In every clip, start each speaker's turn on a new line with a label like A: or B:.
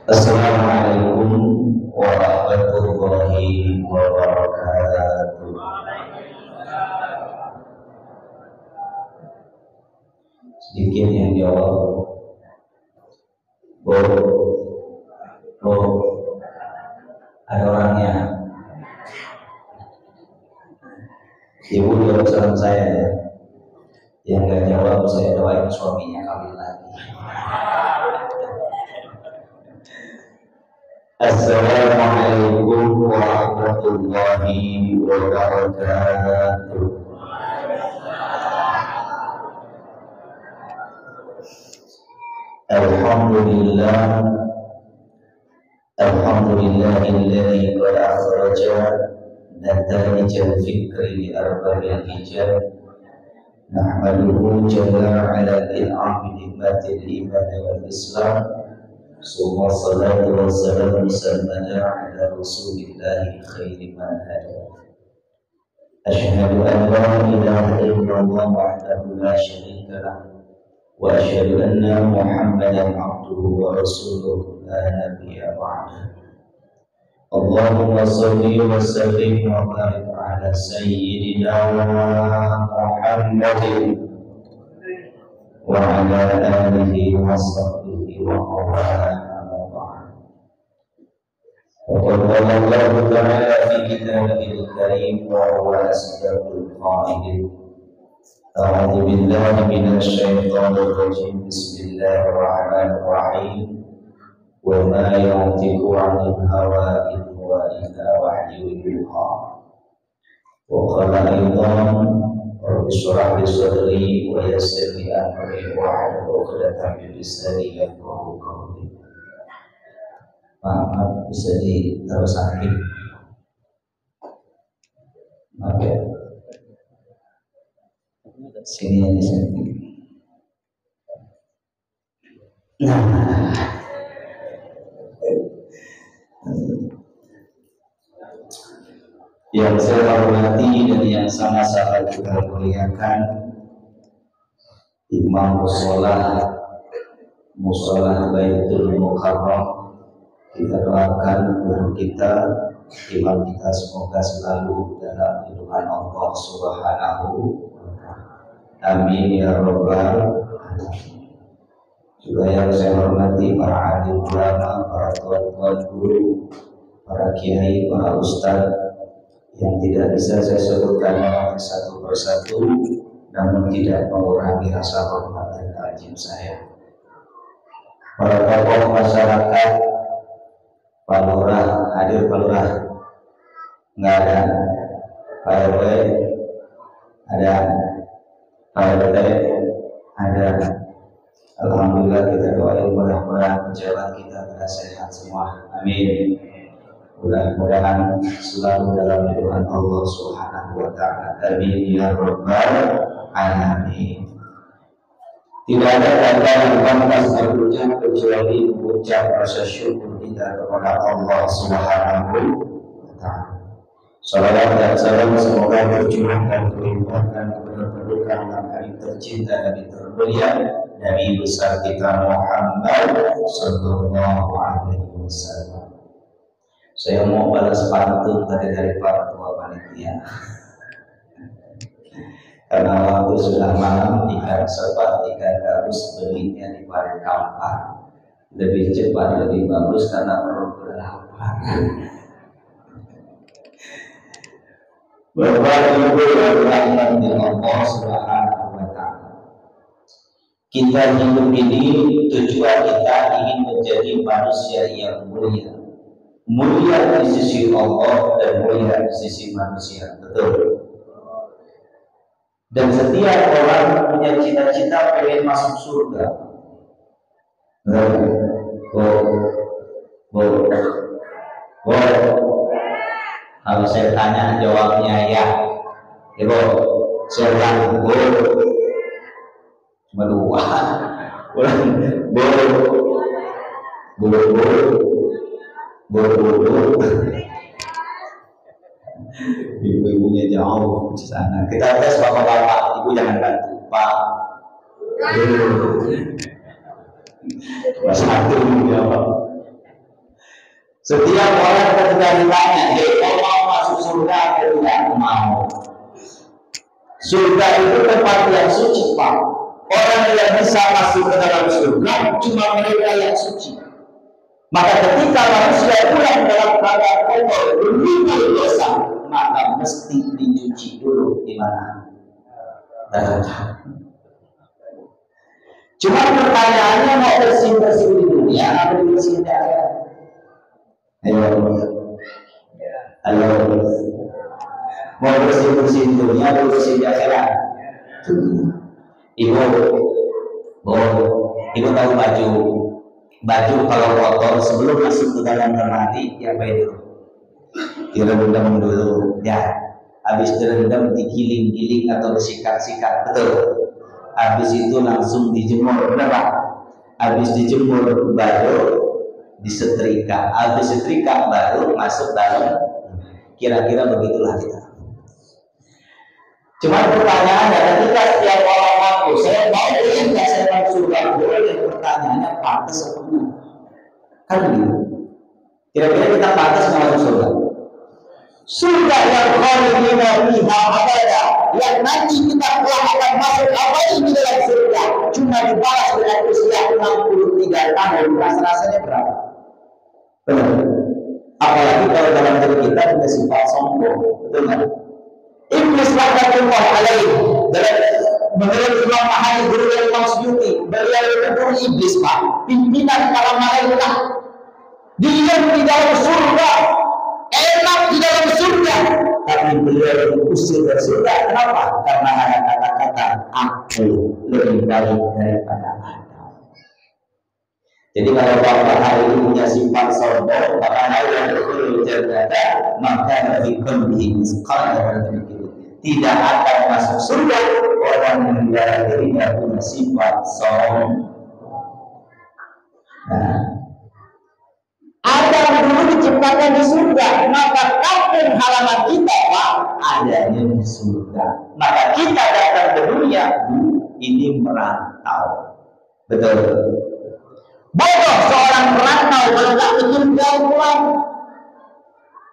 A: Assalamualaikum warahmatullahi wabarakatuh. Sedikit yang jawab. Ada orangnya. Ibu jawab salam saya ya. Yang nggak jawab saya doain suaminya kawin lagi. Assalamualaikum warahmatullahi wabarakatuh. Alhamdulillahilladzi qad akhraja nataij al-fikri li arba'il hijab. Nahmaduhu jalla ala al-'amri nikmatil iman wal islam. Summa salatu wassalamu sarmada ala rasulillahi khairi man hada. Asyhadu an la ilaha illallah wahdahu la syarika lah wa asyhadu anna Muhammadan abduhu wa rasuluhu la nabiyya ba'da. Allahumma shalli wa sallim wa barik ala sayyidina Muhammadin wa ala alihi wa sahbihi wa man وقال الله تعالى في كتابه الكريم وهو أصدق القائلين. أعوذ بالله من الشيطان الرجيم. بسم الله الرحمن الرحيم. وما ينطق عن الهوى إن هو إلا وحي يوحى. وقال أيضا رب اشرح لي صدري ويسر لي أمري واحلل عقدة من لساني يفقهوا قولي. Maaf, bisa diteruskan. Maaf ya. Sini di sini. Nah, yang saya hormati dan yang sama-sama kita muliakan Imam Musolah Baitul Mukarram. Kita doakan guru kita, imam kita, semoga selalu dalam lindungan Allah Subhanahu wa ta'ala. Amin ya rabbal alamin. Juga yang saya hormati para alim ulama, para tuan-tuan guru, para kiai, para ustaz yang tidak bisa saya sebutkan satu persatu, namun tidak mengurangi rasa hormat dan ta'zim saya. Para tokoh masyarakat, Pak Lurah, hadir Pak Lurah? Nggak ada. Pak RW ada. Pak RT ada. Alhamdulillah, kita doain mudah-mudahan pejabat kita pada sehat semua. Amin. Mudah-mudahan selalu dalam lindungan Allah Subhanahu wa ta'ala. Amin ya rabbal alamin. Tidak ada kata yang pantas berucap kecuali mengucap rasa syukur kita kepada Allah Subhanahu wa ta'ala. Salawat dan salam semoga tercurahkan terlimpahkan kepada penutupan Nabi tercinta Nabi termulia Nabi besar kita Muhammad sallallahu alaihi wasallam. Saya mau balas pantun tadi dari para tua panitia. Karena waktu sudah malam, ikan sepat, ikan gabus belinya di Parit Kampar. Lebih cepat, lebih bagus karena perut berlapar. Bapak Ibu yang dirahmati Allah Subhanahu wa ta'ala. Kita hidup ini tujuan kita ingin menjadi manusia yang mulia. Mulia di sisi Allah dan mulia di sisi manusia. Betul. Dan setiap orang punya cita-cita pengen masuk surga. Kalau saya tanya jawabnya ya. Ibu, saya bilang cuma dua. Ibu-ibunya jauh di sana. Kita tes bapak-bapak, ibu jangan bantu, Pak. Cuma satu jawab. Setiap orang ketika ditanya, kau mau masuk surga atau tidak? Mau. Surga itu tempat yang suci, Pak. Orang yang bisa masuk ke dalam surga cuma mereka yang suci. Maka ketika manusia pulang dalam keadaan kotor, berlumur dosa, maka mesti dicuci dulu di mana? Neraka. Cuma pertanyaannya mau bersih-bersih di dunia atau bersih di akhirat? Ayo, mau bersih-bersih di dunia atau bersih di akhirat? Ibu tahu baju kalau kotor sebelum masuk ke dalam lemari ya itu direndam dulu ya, habis direndam digiling-giling atau disikat-sikat, betul. Habis itu langsung dijemur, benar? Habis dijemur baru disetrika, habis setrika baru masuk dalam, kira-kira begitulah kita. Cuma pertanyaannya ketika setiap orang ngaku saya mau nggak saya masuk surga, boleh, pertanyaannya pantas atau enggak? Kan begitu. Kira-kira kita pantas nggak masuk surga? Surga yang khalidina fiha abada, yang nanti kita telah akan masuk abadi di dalam surga, cuma dibalas dengan usia 63 tahun. Rasanya berapa? Benar. Apalagi kalau dalam diri kita ada sifat sombong, betul kan? Iblis laknatullah alaihi, menurut Imam Mahadi guru Imam Suyuti, beliau itu iblis, Pak, pimpinan para malaikat. Dia di dalam surga, enak di dalam surga, tapi beliau diusir dari surga. Kenapa? Karena ada kata-kata aku lebih baik daripada Adam. Jadi kalau bapak hari ini punya sifat sombong, maka yang betul jannata, maka lebih penting sekali tidak akan masuk surga orang yang dalam dirinya punya sifat sombong. Nah, Adam dulu diciptakan di surga, maka kampung halaman kita, Pak, adanya di surga. Maka kita datang ke dunia ini merantau, betul. Bodoh seorang merantau kalau tak betul-betul pulang.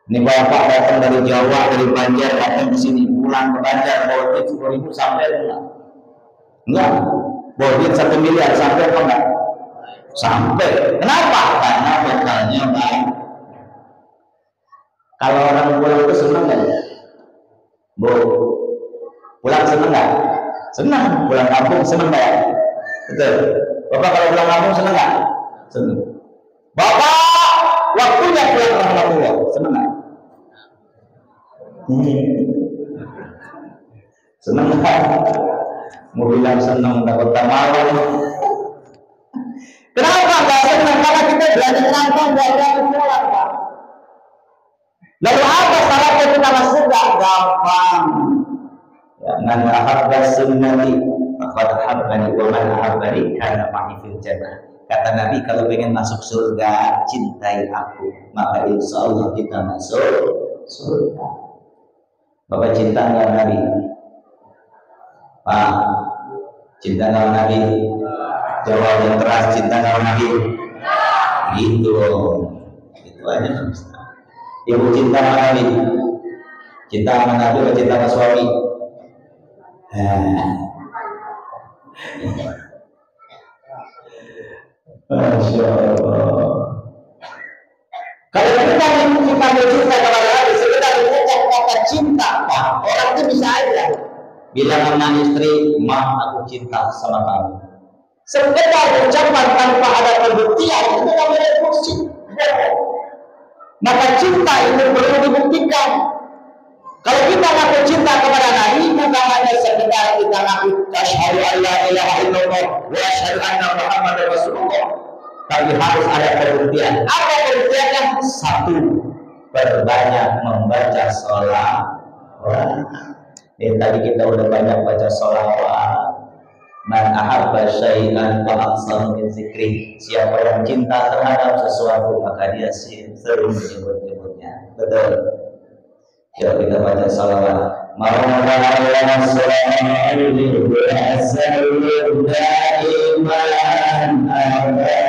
A: Ini bapak datang dari Jawa, dari Banjar, datang ke sini, pulang ke Banjar, bawa duit 10.000 sampai enggak? Enggak. Bawa duit 1 miliar sampai apa enggak? Sampai. Kenapa? Karena bekalnya baik. Kalau orang pulang itu senang nggak? Bu, pulang senang nggak? Senang. Pulang kampung senang nggak? Betul. Bapak kalau pulang kampung senang nggak? Senang. Bapak waktunya pulang ke Rahmatullah, senang nggak? Senang nggak? Mau bilang senang dapat tawaran. Kenapa nggak senang? Karena kita belajar nangkang nggak berani pulang, Pak. Lalu apa syaratnya kita masuk? Nggak gampang. Ya, man ahabba sunnati faqad ahabbani wa man ahabbani kana ma'i fil jannah. Kata Nabi, kalau pengen masuk surga, cintai aku, maka insya Allah kita masuk surga. Bapak cinta nggak Nabi? Pak, cinta nggak Nabi? Jawab yang keras, cinta nggak Nabi? Gitu, itu aja. Ibu cinta sama Nabi? Cinta sama Nabi atau cinta sama suami? Masya Allah. Kalau kita mencinta kepada Nabi, sekedar mengucap kata cinta, Pak, orang itu bisa aja bilang sama istri, "Ma, aku cinta sama kamu." Sekedar ucapan tanpa ada pembuktian itu namanya emosi. Maka cinta itu perlu dibuktikan. Kalau kita ngaku cinta kepada Nabi, bukan hanya sekedar kita ngaku asyhadu an la ilaha illallah wa asyhadu anna Muhammadar Rasulullah, tapi harus ada pembuktian. Apa pembuktiannya? Satu, berbanyak membaca sholawat. Tadi kita udah banyak baca sholawat. Man ahabba syai'an fa aksar min zikri. Siapa yang cinta terhadap sesuatu maka dia sering menyebut-nyebutnya. Betul. Yuk kita baca salawat. Maulana salli wa sallim daiman abada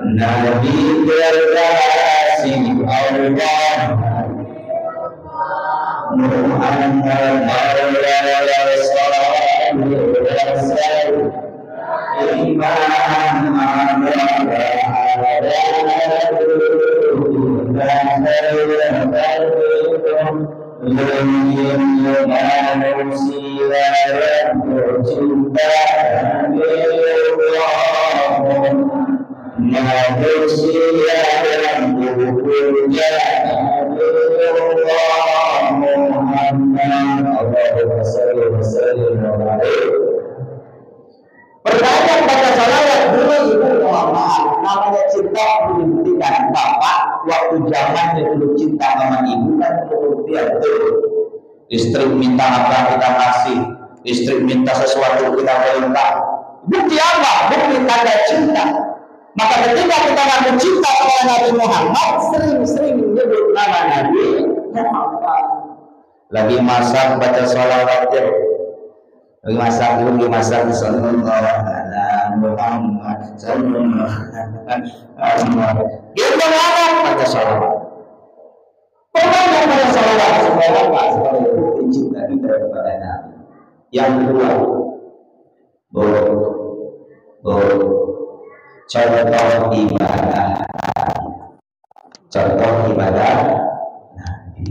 A: Nabi terkasih Allah Muhammad Maulana sallallahu alaihi wasallam Imam Pertanyaan pada salawat dulu ibu mohon maaf, namanya cinta dibuktikan bapak waktu zamannya dulu cinta sama ibu kan pembuktian tuh. Istri minta apa kita kasih, istri minta sesuatu kita perintah. Bukti apa? Bukti tanda cinta. Maka ketika kita ngaku cinta kepada Nabi Muhammad, sering-sering menyebut nama Nabi Muhammad. Lagi masak baca salawat ya. Lagi masak sallallahu alaihi Muhammad sallallahu alaihi wasallam. Kita ngomong baca salawat. Pokoknya baca salawat sebagai bukti cinta kita kepada Nabi. Yang kedua, contoh ibadah Nabi.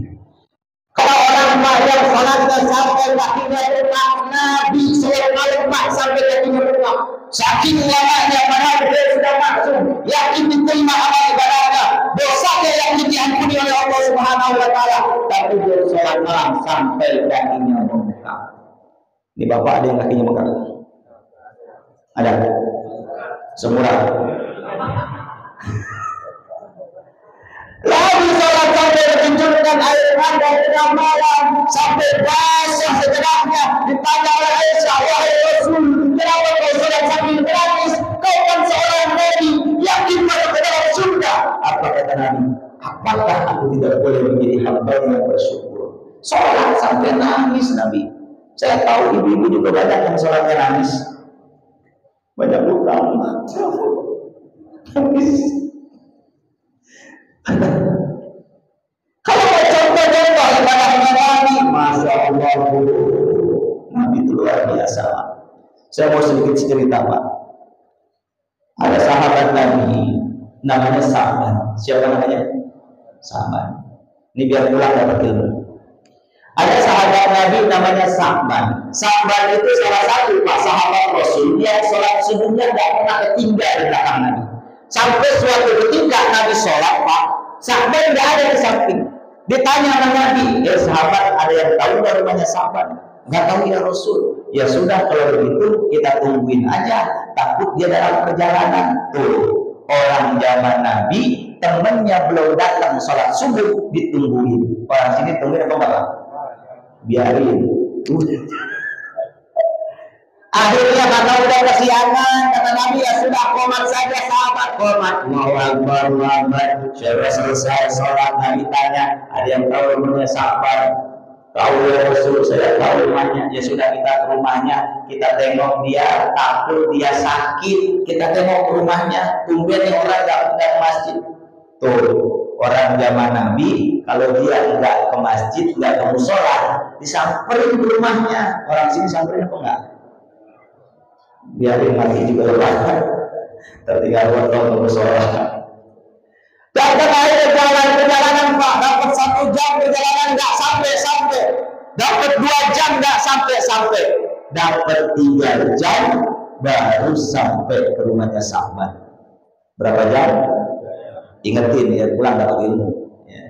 A: Kalau orang yang salatnya sampai kakinya bengkak, Nabi SAW sampai kakinya bengkak. Saking lamanya padahal dia sudah masuk, yakin diterima amal ibadahnya, dosanya yakin diampuni oleh Allah Subhanahu Wa Taala. Tapi dia sholat malam sampai kakinya bengkak. Ini bapak ada yang kakinya bengkak? Ada? Semurah. Lalu sholat sampai ditunjukkan air mata tengah malam sampai basah segenapnya. Ditanya oleh Aisyah, wahai Rasul, kenapa kau sholat sambil menangis? Kau kan seorang Nabi, yakin masuk ke dalam surga. Apa kata Nabi? Apakah aku tidak boleh menjadi hamba yang bersyukur? Sholat sampai nangis Nabi. Saya tahu ibu-ibu juga banyak yang sholatnya nangis. Banyak utang. Kalau contoh-contoh ibadahnya Nabi, Masya Allah, Nabi itu luar biasa. Saya mau sedikit cerita Pak. Ada sahabat Nabi, namanya Sa'ban. Siapa namanya? Sa'ban. Ini biar pulang dapat ilmu. Ada sahabat Nabi namanya Sa'ban. Sa'ban itu salah satu Pak sahabat Rasul yang sholat subuhnya tidak pernah ketinggal di belakang Nabi. Sampai suatu ketika Nabi sholat Pak, Sa'ban tidak ada di samping. Ditanya sama Nabi, ya sahabat ada yang tahu dari rumahnya Sa'ban? Nggak tahu ya Rasul. Ya sudah kalau begitu kita tungguin aja. Takut dia dalam perjalanan. Tuh orang zaman Nabi temennya belum datang sholat subuh ditungguin. Orang sini tungguin apa enggak? Biarin. Akhirnya karena udah kesiangan, kata Nabi ya sudah qomat saja sahabat, qomat. Allahu Akbar, Allahu Akbar. Selesai sholat, Nabi tanya, ada yang tahu rumahnya Sa'ban? Tahu ya Rasul, saya tahu rumahnya. Ya sudah kita ke rumahnya, kita tengok dia, takut dia sakit, kita tengok ke rumahnya. Tumben yang orang nggak ke masjid. Tuh orang zaman Nabi, kalau dia nggak ke masjid, nggak ke musola, disamperin ke rumahnya. Orang sini samperin apa enggak? Biarin mati juga lepas. Tertinggal waktu ke musola. Datang akhirnya perjalanan Pak, dapat 1 jam perjalanan nggak sampai. Dapat 2 jam nggak sampai. Dapat 3 jam baru sampai ke rumahnya Sa'ban. Berapa jam? Ingetin ya, pulang dapat ilmu. Ya.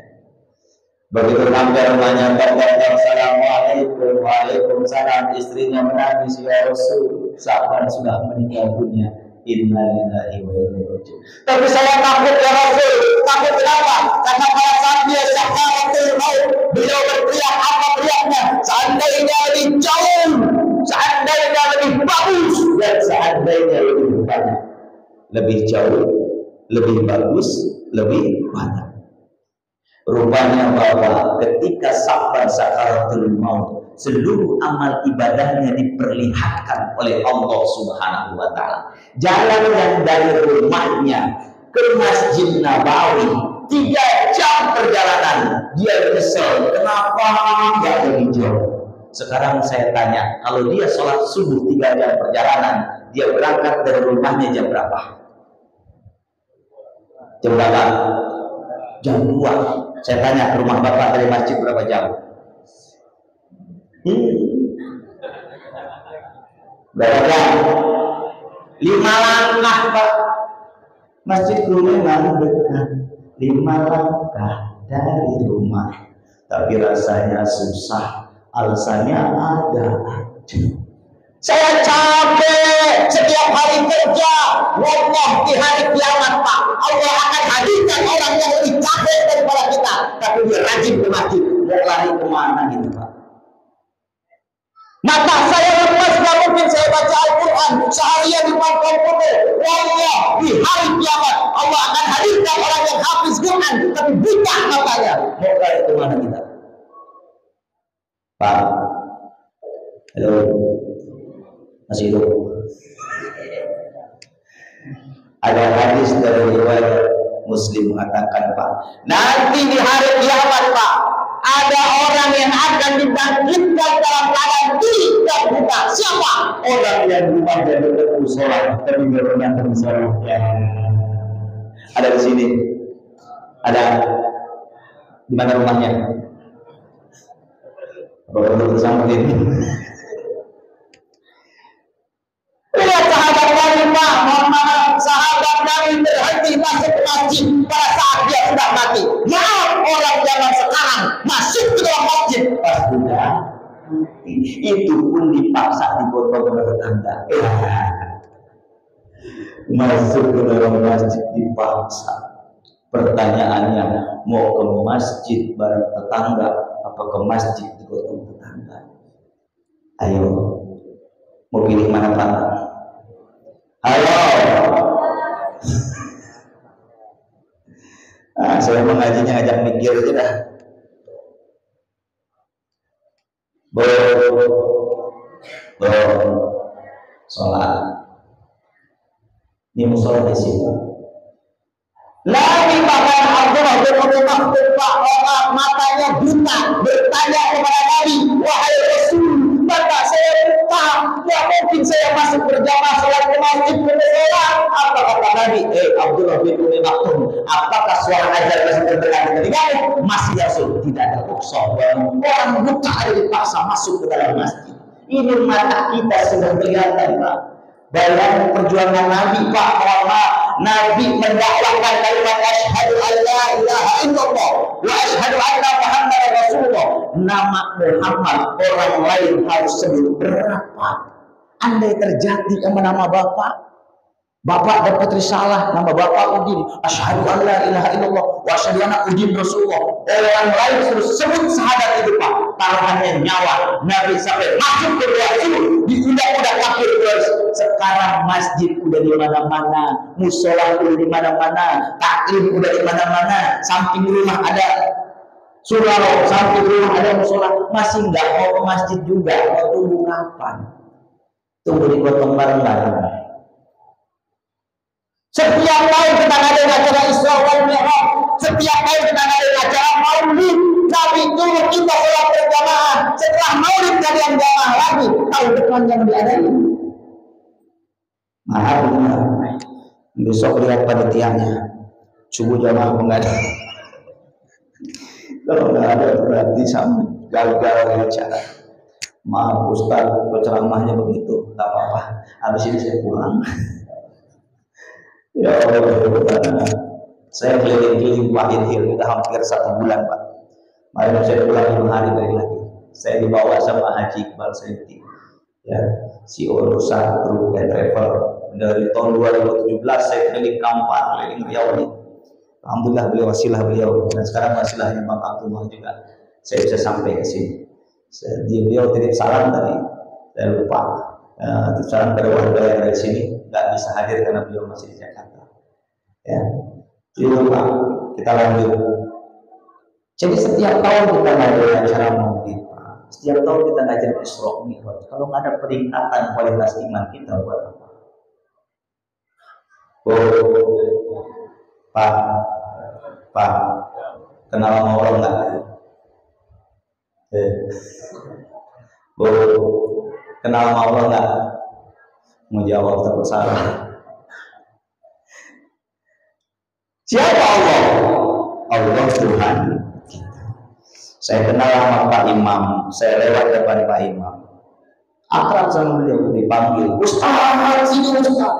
A: Begitu sampai rumahnya, Assalamualaikum, waalaikumsalam. Istrinya menangis, ya Rasul, Sa'ban sudah meninggal dunia. Innalillahi wa inna ilaihi raji'un. Tapi saya takut ya Rasul. Takut kenapa? Karena pada saat dia sakaratul maut, beliau berteriak apa teriaknya? Seandainya lebih jauh, lebih bagus, lebih banyak. Rupanya bahwa ketika sabar sakaratul maut, seluruh amal ibadahnya diperlihatkan oleh Allah Subhanahu wa taala. Jalan yang dari rumahnya ke Masjid Nabawi 3 jam perjalanan, dia nyesel kenapa nggak lebih jauh. Sekarang saya tanya, kalau dia sholat subuh 3 jam perjalanan, dia berangkat dari rumahnya jam berapa? Jam berapa? Jam 2. Saya tanya, rumah bapak dari masjid berapa jam? Berapa jam? 5 langkah, Pak. Masjidku memang dekat, 5 langkah dari rumah, tapi rasanya susah. Alasannya ada. Saya capek setiap hari kerja. Wallah, di hari kiamat, Pak, Allah akan hadirkan orang yang lebih capek daripada kita, tapi dia rajin ke masjid. Mau lari kemana gitu, Pak? Mata saya lepas, gak mungkin saya baca Al-Quran seharian di depan komputer. Wallah, di hari kiamat Allah akan hadirkan orang yang hafiz Quran tapi buta matanya. Mau lari kemana kita? Pak, halo, masih hidup? Ada hadis dari riwayat Muslim mengatakan, Pak, nanti di hari kiamat, Pak, ada orang yang akan dibangkitkan dalam keadaan tidak buta. Siapa? Orang yang rumahnya dekat musola tapi nggak pernah ke musola. Ada di sini. Ada di mana rumahnya? Bapak bersama ini. Lihat sahabat Nabi, Pak, mohon maaf, sahabat Nabi berhenti masuk ke masjid pada saat dia sudah mati. Maaf, orang zaman sekarang masuk ke dalam masjid pas sudah mati. Itu pun dipaksa digotong ke tetangga. Masuk ke dalam masjid dipaksa. Pertanyaannya, mau ke masjid bareng tetangga apa ke masjid digotong tetangga? Ayo, mau pilih mana, Pak? Halo. Saya mengajinya ngajak mikir aja dah. Sholat. Ini musola di sini. Nabi bahkan Abdullah bin Abi Bakr, Pak, orang matanya buta, bertanya kepada Nabi, wahai Rasul, maka saya buta, tidak mungkin saya masuk berjamaah sholat ke masjid bermusola. Apa kata Nabi? Abdullah bin Abi Bakr, apakah suara ajar masih terdengar di telingamu? Masih, ya Rasul, tidak ada rukhsah. Orang buta dipaksa masuk ke dalam masjid. Ini mata kita sudah kelihatan, Pak. Dalam perjuangan Nabi, Pak, Nabi mendakwahkan kalimat asyhadu an la ilaha illallah wa asyhadu anna Muhammadar Rasulullah. Nama Muhammad orang lain harus sebut berapa? Andai terjadi sama nama Bapak dapat risalah, nama Bapak Udin, asyhadu an la ilaha illallah wa asyhadu anna Udin Rasulullah. Orang lain suruh sebut syahadat itu, Pak, taruhannya nyawa. Nabi sampai masuk ke Rasul di undang-undang kafir. Sekarang masjid udah di mana-mana, musola udah di mana-mana, taklim udah di mana-mana, samping rumah ada surau, samping rumah ada musola, masih nggak mau ke masjid juga. Mau tunggu kapan? Tunggu digotong bareng-bareng. Setiap tahun kita ngadain acara Isra wal Mi'raj, setiap tahun kita ngadain acara Maulid. Nabi turun kita sholat berjamaah. Setelah Maulid kalian jamaah lagi, tahun depan yang diadain. Maaf, besok lihat panitianya, subuh jamaah enggak ada. Kalau nggak ada berarti sama gagal acara. Maaf Ustaz, ceramahnya begitu, nggak apa-apa. Habis ini saya pulang. Ya Allah, saya keliling-keliling Wahid Hill sudah hampir 1 bulan, Pak. Mari saya pulang 5 hari dari lagi. Saya dibawa sama Haji Iqbal Senti, ya, si urusan Truk and Travel. Dari tahun 2017 saya keliling Kampar, keliling Riau ini. Alhamdulillah beliau wasilah beliau, dan sekarang wasilahnya Bang Abdullah juga. Saya bisa sampai ke sini. Beliau titip salam tadi, saya lupa. Titip salam dari warga yang dari sini nggak bisa hadir karena beliau masih di Jakarta. Ya, itu Pak. Kita lanjut. Jadi setiap tahun kita ngajarin acara maulid, Pak. Setiap tahun kita ngajarin Isra Mi'raj. Kalau nggak ada peningkatan kualitas iman kita, buat apa? Pak, kenal sama orang nggak? Kenal sama Allah nggak? Mau jawab takut salah. Siapa Allah? Allah Tuhan kita. Saya kenal sama Pak Imam, saya lewat depan Pak Imam. Akrab sama beliau, dipanggil Ustaz, sini Ustaz.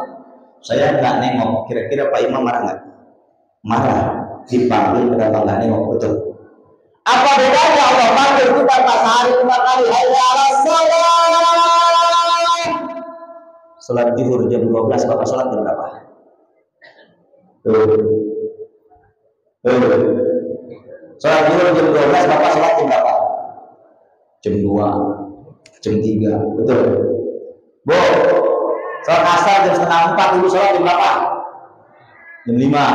A: Saya nggak nengok, kira-kira Pak Imam marah nggak? Marah. Dipanggil kenapa nggak nengok? Betul. Apa bedanya Allah panggil kita pas hari 5 kali? Hayya 'alas shalah. Salat zuhur jam 12, Bapak salat jam berapa? Salat zuhur jam 12, Bapak salat jam berapa? Jam 2, jam 3, betul. Bu, salat asar jam 3:30, Ibu salat jam berapa? Jam 5.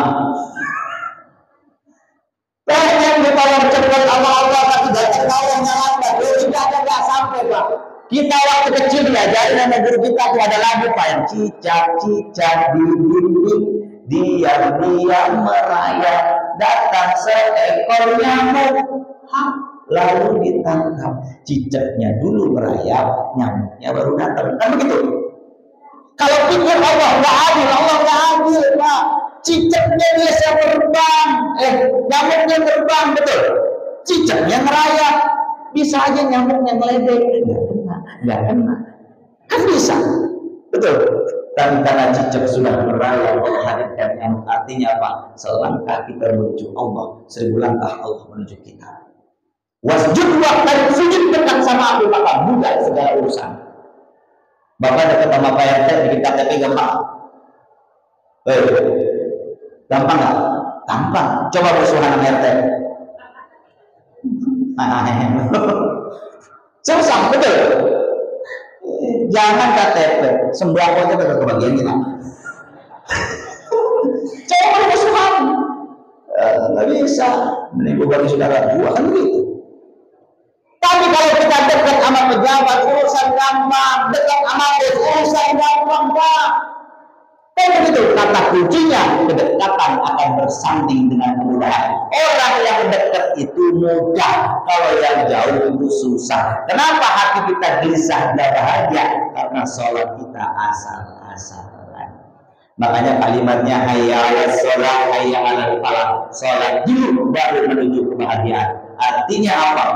A: Pengen ditolong cepat sama Allah, tapi tidak tolongnya lambat. Tidak ada sampai, Pak. Kita waktu kecil diajarin sama guru kita tuh ada lagu Pak yang cicak di dinding, diam-diam merayap, datang seekor nyamuk, lalu ditangkap. Cicaknya dulu merayap, nyamuknya baru datang. Kan begitu? Kalau pikir Allah nggak adil, Pak. Cicaknya biasa terbang, nyamuknya terbang, betul. Cicaknya merayap, bisa aja nyamuknya meledek, nggak kena, kan bisa, betul. Tapi karena cicak sudah merayap, Allah hadirkan nyamuk. Artinya apa? Selangkah kita menuju Allah, 1000 langkah Allah menuju kita. Wasjud dan sujud dekat sama aku, maka mudah segala urusan. Bapak dekat sama Pak RT bikin KTP gampang. Gampang nggak? Gampang. Coba bersuara sama RT. Susah, betul. Jangan KTP, sembako aja ke kebagian kita. Coba bersuara. Nggak bisa. Mending gue bagi saudara gua, kan begitu. Tapi kalau kita dekat sama pejabat, urusan gampang. Dekat sama bos, urusan gampang, Pak. Kan begitu, kata kuncinya kedekatan akan bersanding dengan kemudahan. Orang yang dekat itu mudah, kalau yang jauh itu susah. Kenapa hati kita gelisah dan bahagia? Karena sholat kita asal-asalan. Makanya kalimatnya hayya 'alas shalah, hayya 'alal falah. Sholat dulu baru menuju kebahagiaan. Artinya apa?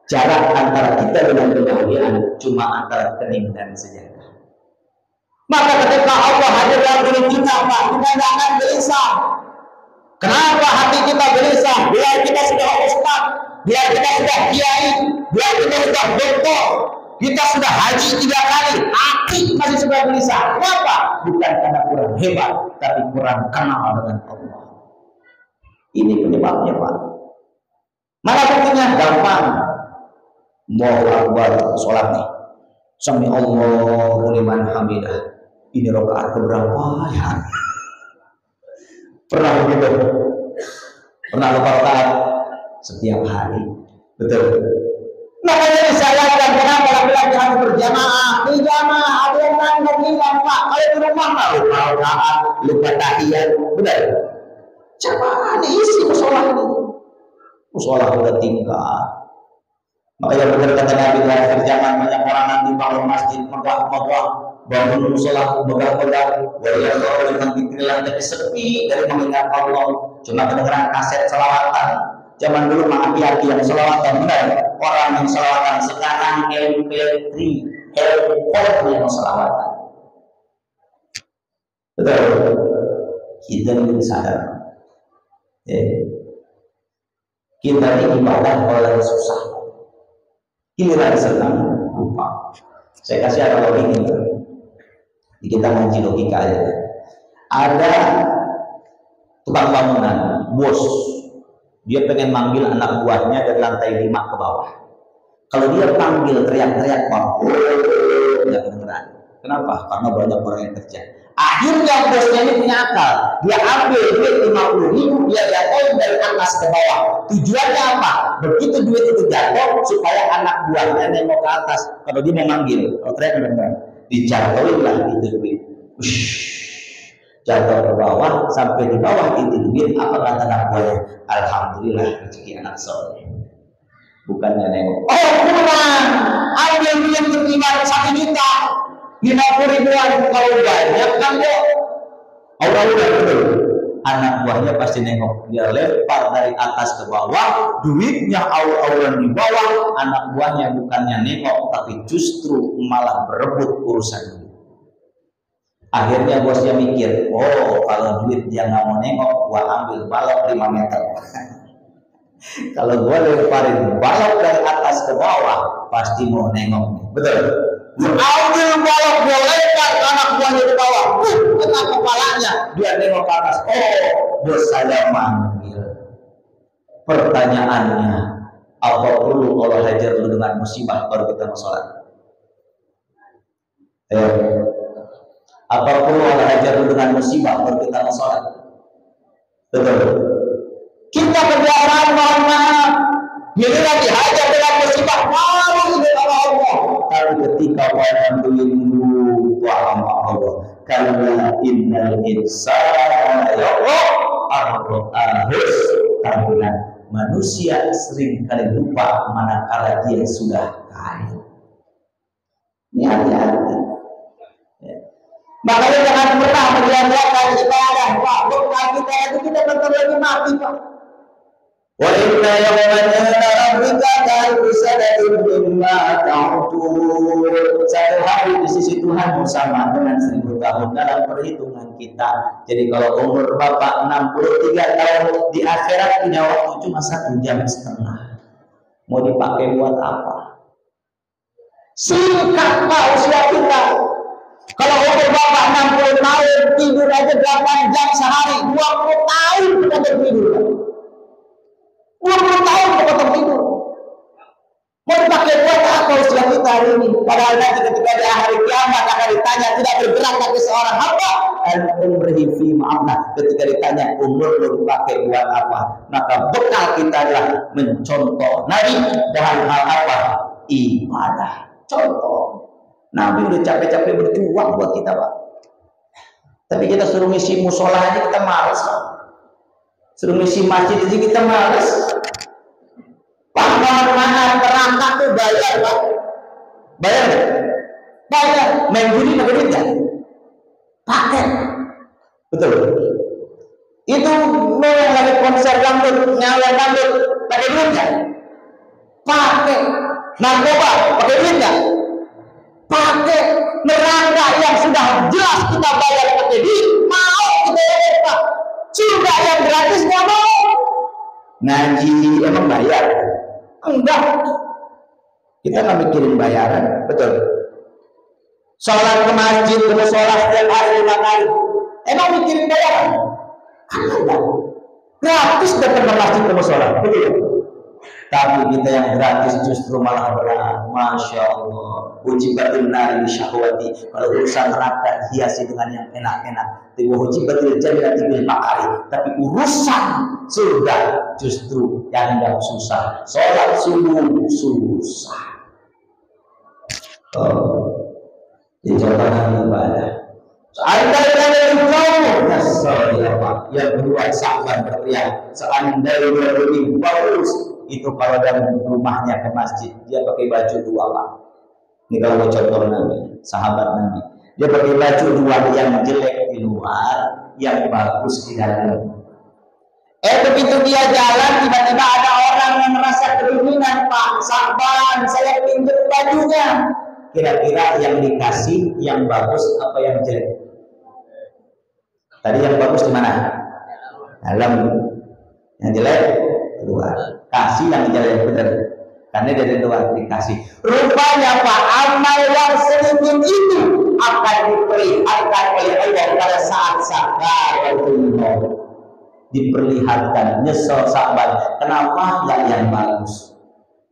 A: Jarak antara kita dengan kebahagiaan cuma antara kening dan sejadah. Maka ketika Allah hadir dalam diri kita, Pak, kita tidak akan gelisah. Kenapa hati kita gelisah? Bila kita sudah ustaz, bila kita sudah kiai, bila kita sudah doktor, kita sudah haji 3 kali, hati masih sudah gelisah. Kenapa? Bukan karena kurang hebat, tapi kurang kenal dengan Allah. Ini penyebabnya, Pak. Mana buktinya? Gampang. Allahu Akbar, sholat nih. Sami Allahu liman hamidah. Ini rakaat keberapa ya? Pernah begitu? Pernah lupa rakaat? Setiap hari, betul. Makanya disalahkan kenapa laki-laki harus berjamaah? Di jamaah ada yang nanggung imam, Pak. Kalau di rumah mah lupa rakaat, lupa tahiyat, benar? Coba diisi musola ini. Musola udah tinggal. Makanya benar kata Nabi di akhir zaman, banyak orang nanti bangun masjid megah-megah, bangun musola megah-megah, wajah orang dengan pikiran tapi sepi dari mengingat Allah, cuma kedengaran kaset selawatan. Zaman dulu mah hati-hati yang selawatan, benar. Orang yang selawatan sekarang MP3, handphone yang selawatan. Betul. Kita ini sadar. Kita ini ibadah kalau susah. Inilah senang lupa. Saya kasih analogi ini. Kita ngaji logika aja. Ada tukang bangunan, bos. Dia pengen manggil anak buahnya dari lantai 5 ke bawah. Kalau dia panggil teriak-teriak, nggak kedengeran. Kenapa? Karena banyak orang yang kerja.
B: Akhirnya bosnya ini punya akal, dia ambil duit 50.000, dia jatuhin dari atas ke bawah. Tujuannya apa? Begitu duit itu jatuh supaya anak buahnya nengok ke atas. Kalau dia mau manggil, kalau teriak benar, dijatuhin lah itu duit. Jatuh ke bawah, sampai di bawah itu duit, apa kata anak buahnya? Alhamdulillah rezeki anak soleh. Bukannya nengok, oh kurang, ambil duit terima 1 juta. 50.000-an kalau banyak kan kok aura-aura betul. Anak buahnya pasti nengok, dia lempar dari atas ke bawah, duitnya aura-aura di bawah, anak buahnya bukannya nengok tapi justru malah berebut urusan duit. Akhirnya bosnya mikir, oh kalau duit dia nggak mau nengok, gua ambil balok 5 meter. Kalau gua lemparin balok dari atas ke bawah, pasti mau nengok, betul. Ambil balok, dia lempar anak buahnya di bawah, kena kepalanya, dia nengok ke atas. Oh, bos saya manggil. Pertanyaannya, apa perlu Allah hajar dulu dengan musibah baru kita mau sholat? Apa perlu Allah hajar dulu dengan musibah baru kita mau sholat? Betul. Kita berdoa mohon maaf, ini lagi hajar dengan musibah, malu dengan Allah. Tapi ketika walhamdulillah wa Allah, karena innal insana harus karena manusia sering kali lupa manakala dia sudah kaya. Ini hati-hati. Makanya jangan pernah menyanyiakan ibadah, Pak. Bekal kita itu kita bentar lagi mati, Pak. Wa inna yawman rabbika ka'alfisanatin mimma ta'udun. Satu hari di sisi Tuhan sama dengan 1000 tahun dalam perhitungan kita. Jadi kalau umur Bapak 63 tahun, di akhirat punya waktu cuma 1,5 jam. Mau dipakai buat apa? Singkat Pak usia kita. Kalau umur Bapak 60 tahun, tidur aja 8 jam sehari, 20 tahun kita bertidur. 20 tahun kita tertidur. Mau dipakai buat apa usia kita hari ini? Padahal nanti ketika di hari kiamat akan ditanya, tidak bergerak lagi seorang hamba. Al-umrihi fi ma'amna. Ketika ditanya umur lo dipakai buat apa, maka bekal kita adalah mencontoh Nabi dalam hal apa? Ibadah. Contoh. Nabi udah capek-capek berjuang buat kita, Pak. Tapi kita suruh ngisi musola aja kita malas, Pak. Suruh ngisi masjid aja kita malas. Pak, mahal perangkat tuh bayar, Pak. Bayar nggak? Bayar. Main judi pakai duit nggak? Pakai. Betul. Itu memang lagi konser dangdut, nyala dangdut, pakai duit nggak? Pakai. Narkoba, pakai duit nggak? Pakai. Neraka yang sudah jelas kita bayar pakai duit, mau kita bayar, Pak. Surga yang gratis nggak mau. Ngaji emang bayar? Enggak. Kita nggak mikirin bayaran, betul. Sholat ke masjid, terus sholat setiap hari 5 kali. Emang mikirin bayaran? Enggak. Gratis datang ke masjid ke sholat, betul. Tapi kita yang gratis justru malah berat. Masya Allah. Ujibatul nari syahwati. Kalau urusan neraka hiasi dengan yang enak-enak. Ujibatul jannati bil makari. Tapi urusan surga justru yang susah. Sholat subuh susah. Dicontohkan ibadah. Seandainya yang kedua sahabat berteriak, seandainya lebih bagus itu kalau dari rumahnya ke masjid dia pakai baju 2, Pak. Ini kalau contoh Nabi, sahabat Nabi, dia pakai baju 2, yang jelek di luar, yang bagus di dalam. Begitu dia jalan, tiba-tiba ada orang yang merasa kedinginan, Pak. Sahabat, saya pinjam bajunya. Kira-kira yang dikasih yang bagus apa yang jelek? Tadi yang bagus di mana? Dalam. Yang jelek luar. Kasih yang jelek, benar. Karena dari luar dikasih. Rupanya Pak, amal yang sedikit itu akan diperlihatkan oleh Allah pada saat sakaratul. Diperlihatkan nyesel sahabat. Kenapa nggak yang bagus?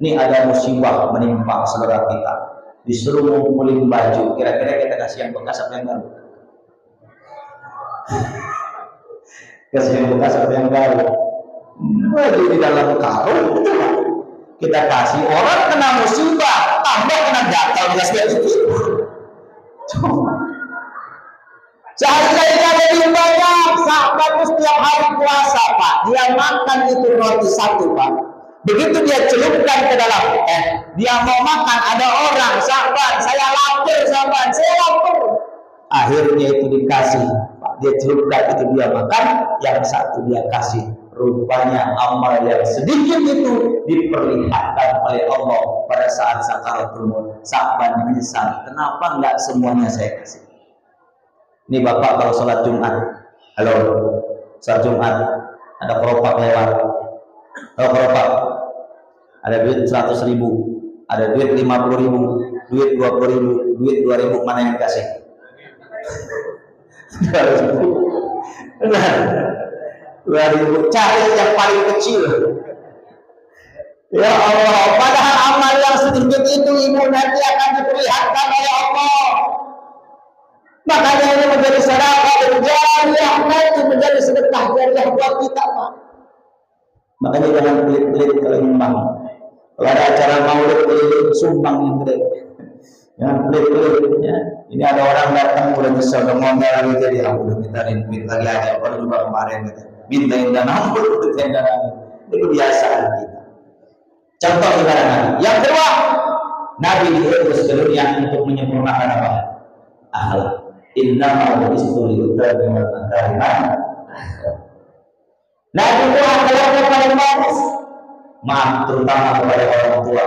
B: Ini ada musibah menimpa saudara kita. Disuruh ngumpulin baju, kira-kira kita kasih yang bekas apa yang baru? Kasih yang bekas atau yang baru? Baju di dalam karung gitu Pak. Kita kasih orang kena musibah, tambah kena gatal jelas itu. Sehari-hari lebih banyak sahabat setiap hari puasa Pak. Dia makan itu roti satu Pak. Begitu dia celupkan ke dalam dia mau makan, ada orang sahabat, saya lapar sahabat, saya lapar. Akhirnya itu dikasih Pak. Dia celupkan itu dia makan, yang satu dia kasih. Rupanya amal yang sedikit itu diperlihatkan oleh Allah pada saat sakaratul maut. Sahabat menyesal, kenapa enggak semuanya saya kasih? Ini Bapak kalau sholat Jumat, halo, sholat Jumat, ada keropak lewat, kalau keropak, ada duit 100.000, ada duit 50.000, duit 20.000, duit 2.000, mana yang dikasih? 2.000, 2.000, cari yang paling kecil. Ya Allah, padahal amal yang sedikit itu ibu nanti akan diperlihatkan oleh Allah. Makanya ini menjadi sedekah jariah, nanti menjadi sedekah jariah buat kita Pak. Makanya jangan pelit-pelit kalau nyumbang. Kalau ada acara maulid keliling sumbang yang gede. Jangan pelit-pelit ya. Ini ada orang datang udah nyesel, udah ngomel lagi jadi aku udah mintain duit lagi aja. Kalau juga kemarin gitu. Mintain dana, mintain dana. Itu kebiasaan kita. Contoh ibadah Nabi. Yang kedua, Nabi diutus ke dunia untuk menyempurnakan apa? Akhlak. Innamal bu'itsu liutammima makarimal akhlaq. Nabi itu akhlaknya paling bagus. Maaf terutama kepada orang tua.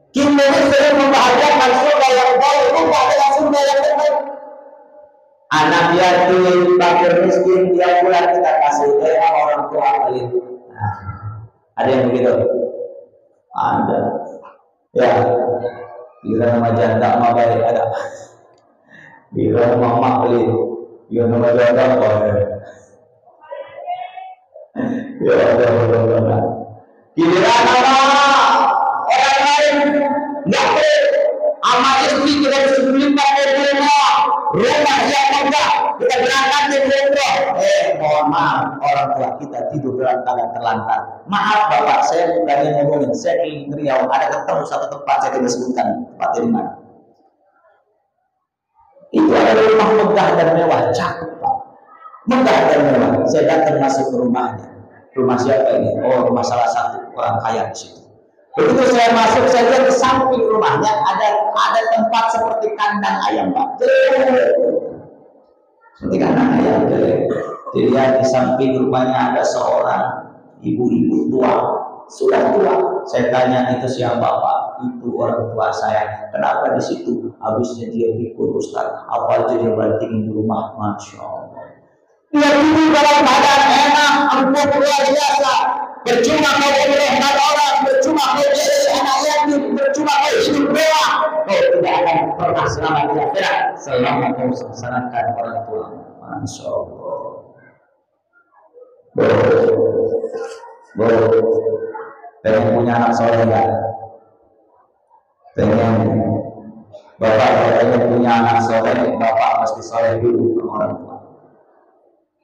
B: Kita ini sering membahagiakan surga yang baik, bukan dengan surga yang baik. Anak yatim, fakir miskin, dia pulang kita kasih sama orang tua kali. Ada yang begitu? Ada. Ya. Bila nama janda mah baik ada. Bila mama beli, bila nama janda apa? Ya Allah. Giliran nama orang lain nggak boleh. Amal istri kita disuruh pakai rumah yang enggak kita berangkatin umroh. Mohon maaf orang tua kita tidur dalam keadaan terlantar. Maaf Bapak, saya bukannya ngomongin, saya keliling Riau ada ketemu satu tempat saya tidak sebutkan tempatnya di mana. Itu adalah rumah megah dan mewah, cakep Pak. Megah dan mewah. Saya datang masuk ke rumahnya. Rumah siapa ini? Oh, rumah salah satu orang kaya di situ. Begitu saya masuk, saya lihat di samping rumahnya ada tempat seperti kandang ayam Pak. Seperti kandang ayam. Dilihat di samping rumahnya ada seorang ibu-ibu tua, sudah tua. Saya tanya, itu siapa Pak? Itu orang tua saya. Kenapa di situ? Habisnya dia pikir Ustaz, apa aja yang banting di rumah, Masya Allah. Dia tidur dalam keadaan enak, empuk luar biasa. Percuma kau memulihkan orang, percuma kau jadi anak yatim, percuma kau hidup mewah. Kau tidak akan pernah selamat di akhirat selama kau melaksanakan orang tua. Masya Allah. Boleh. Pengen punya anak soleh ya? Pengen Bapak pengen punya anak soleh, Bapak pasti soleh dulu sama orang tua.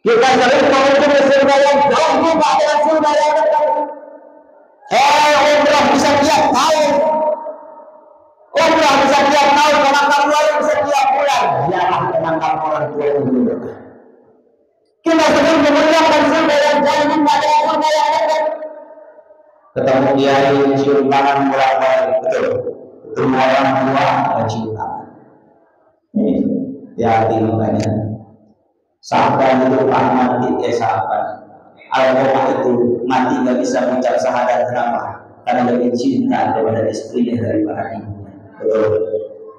B: Kita sering mengukur surga yang jauh juga dengan surga yang dekat. Umrah bisa tiap tahun. Umrah bisa tiap tahun, menangkap bulan bisa tiap bulan. Jangan menangkap orang tua dulu. Kita sering memuliakan surga yang jauh juga dengan surga yang dekat. Ketemu kiai cium tangan bolak-balik, betul. Ketemu orang tua cium tangan. Ini hati makanya. Sahabat itu mati, sahabat. Al-Qur'an itu mati nggak bisa mengucap syahadat, kenapa? Karena lebih cinta kepada istrinya daripada ibunya. Betul.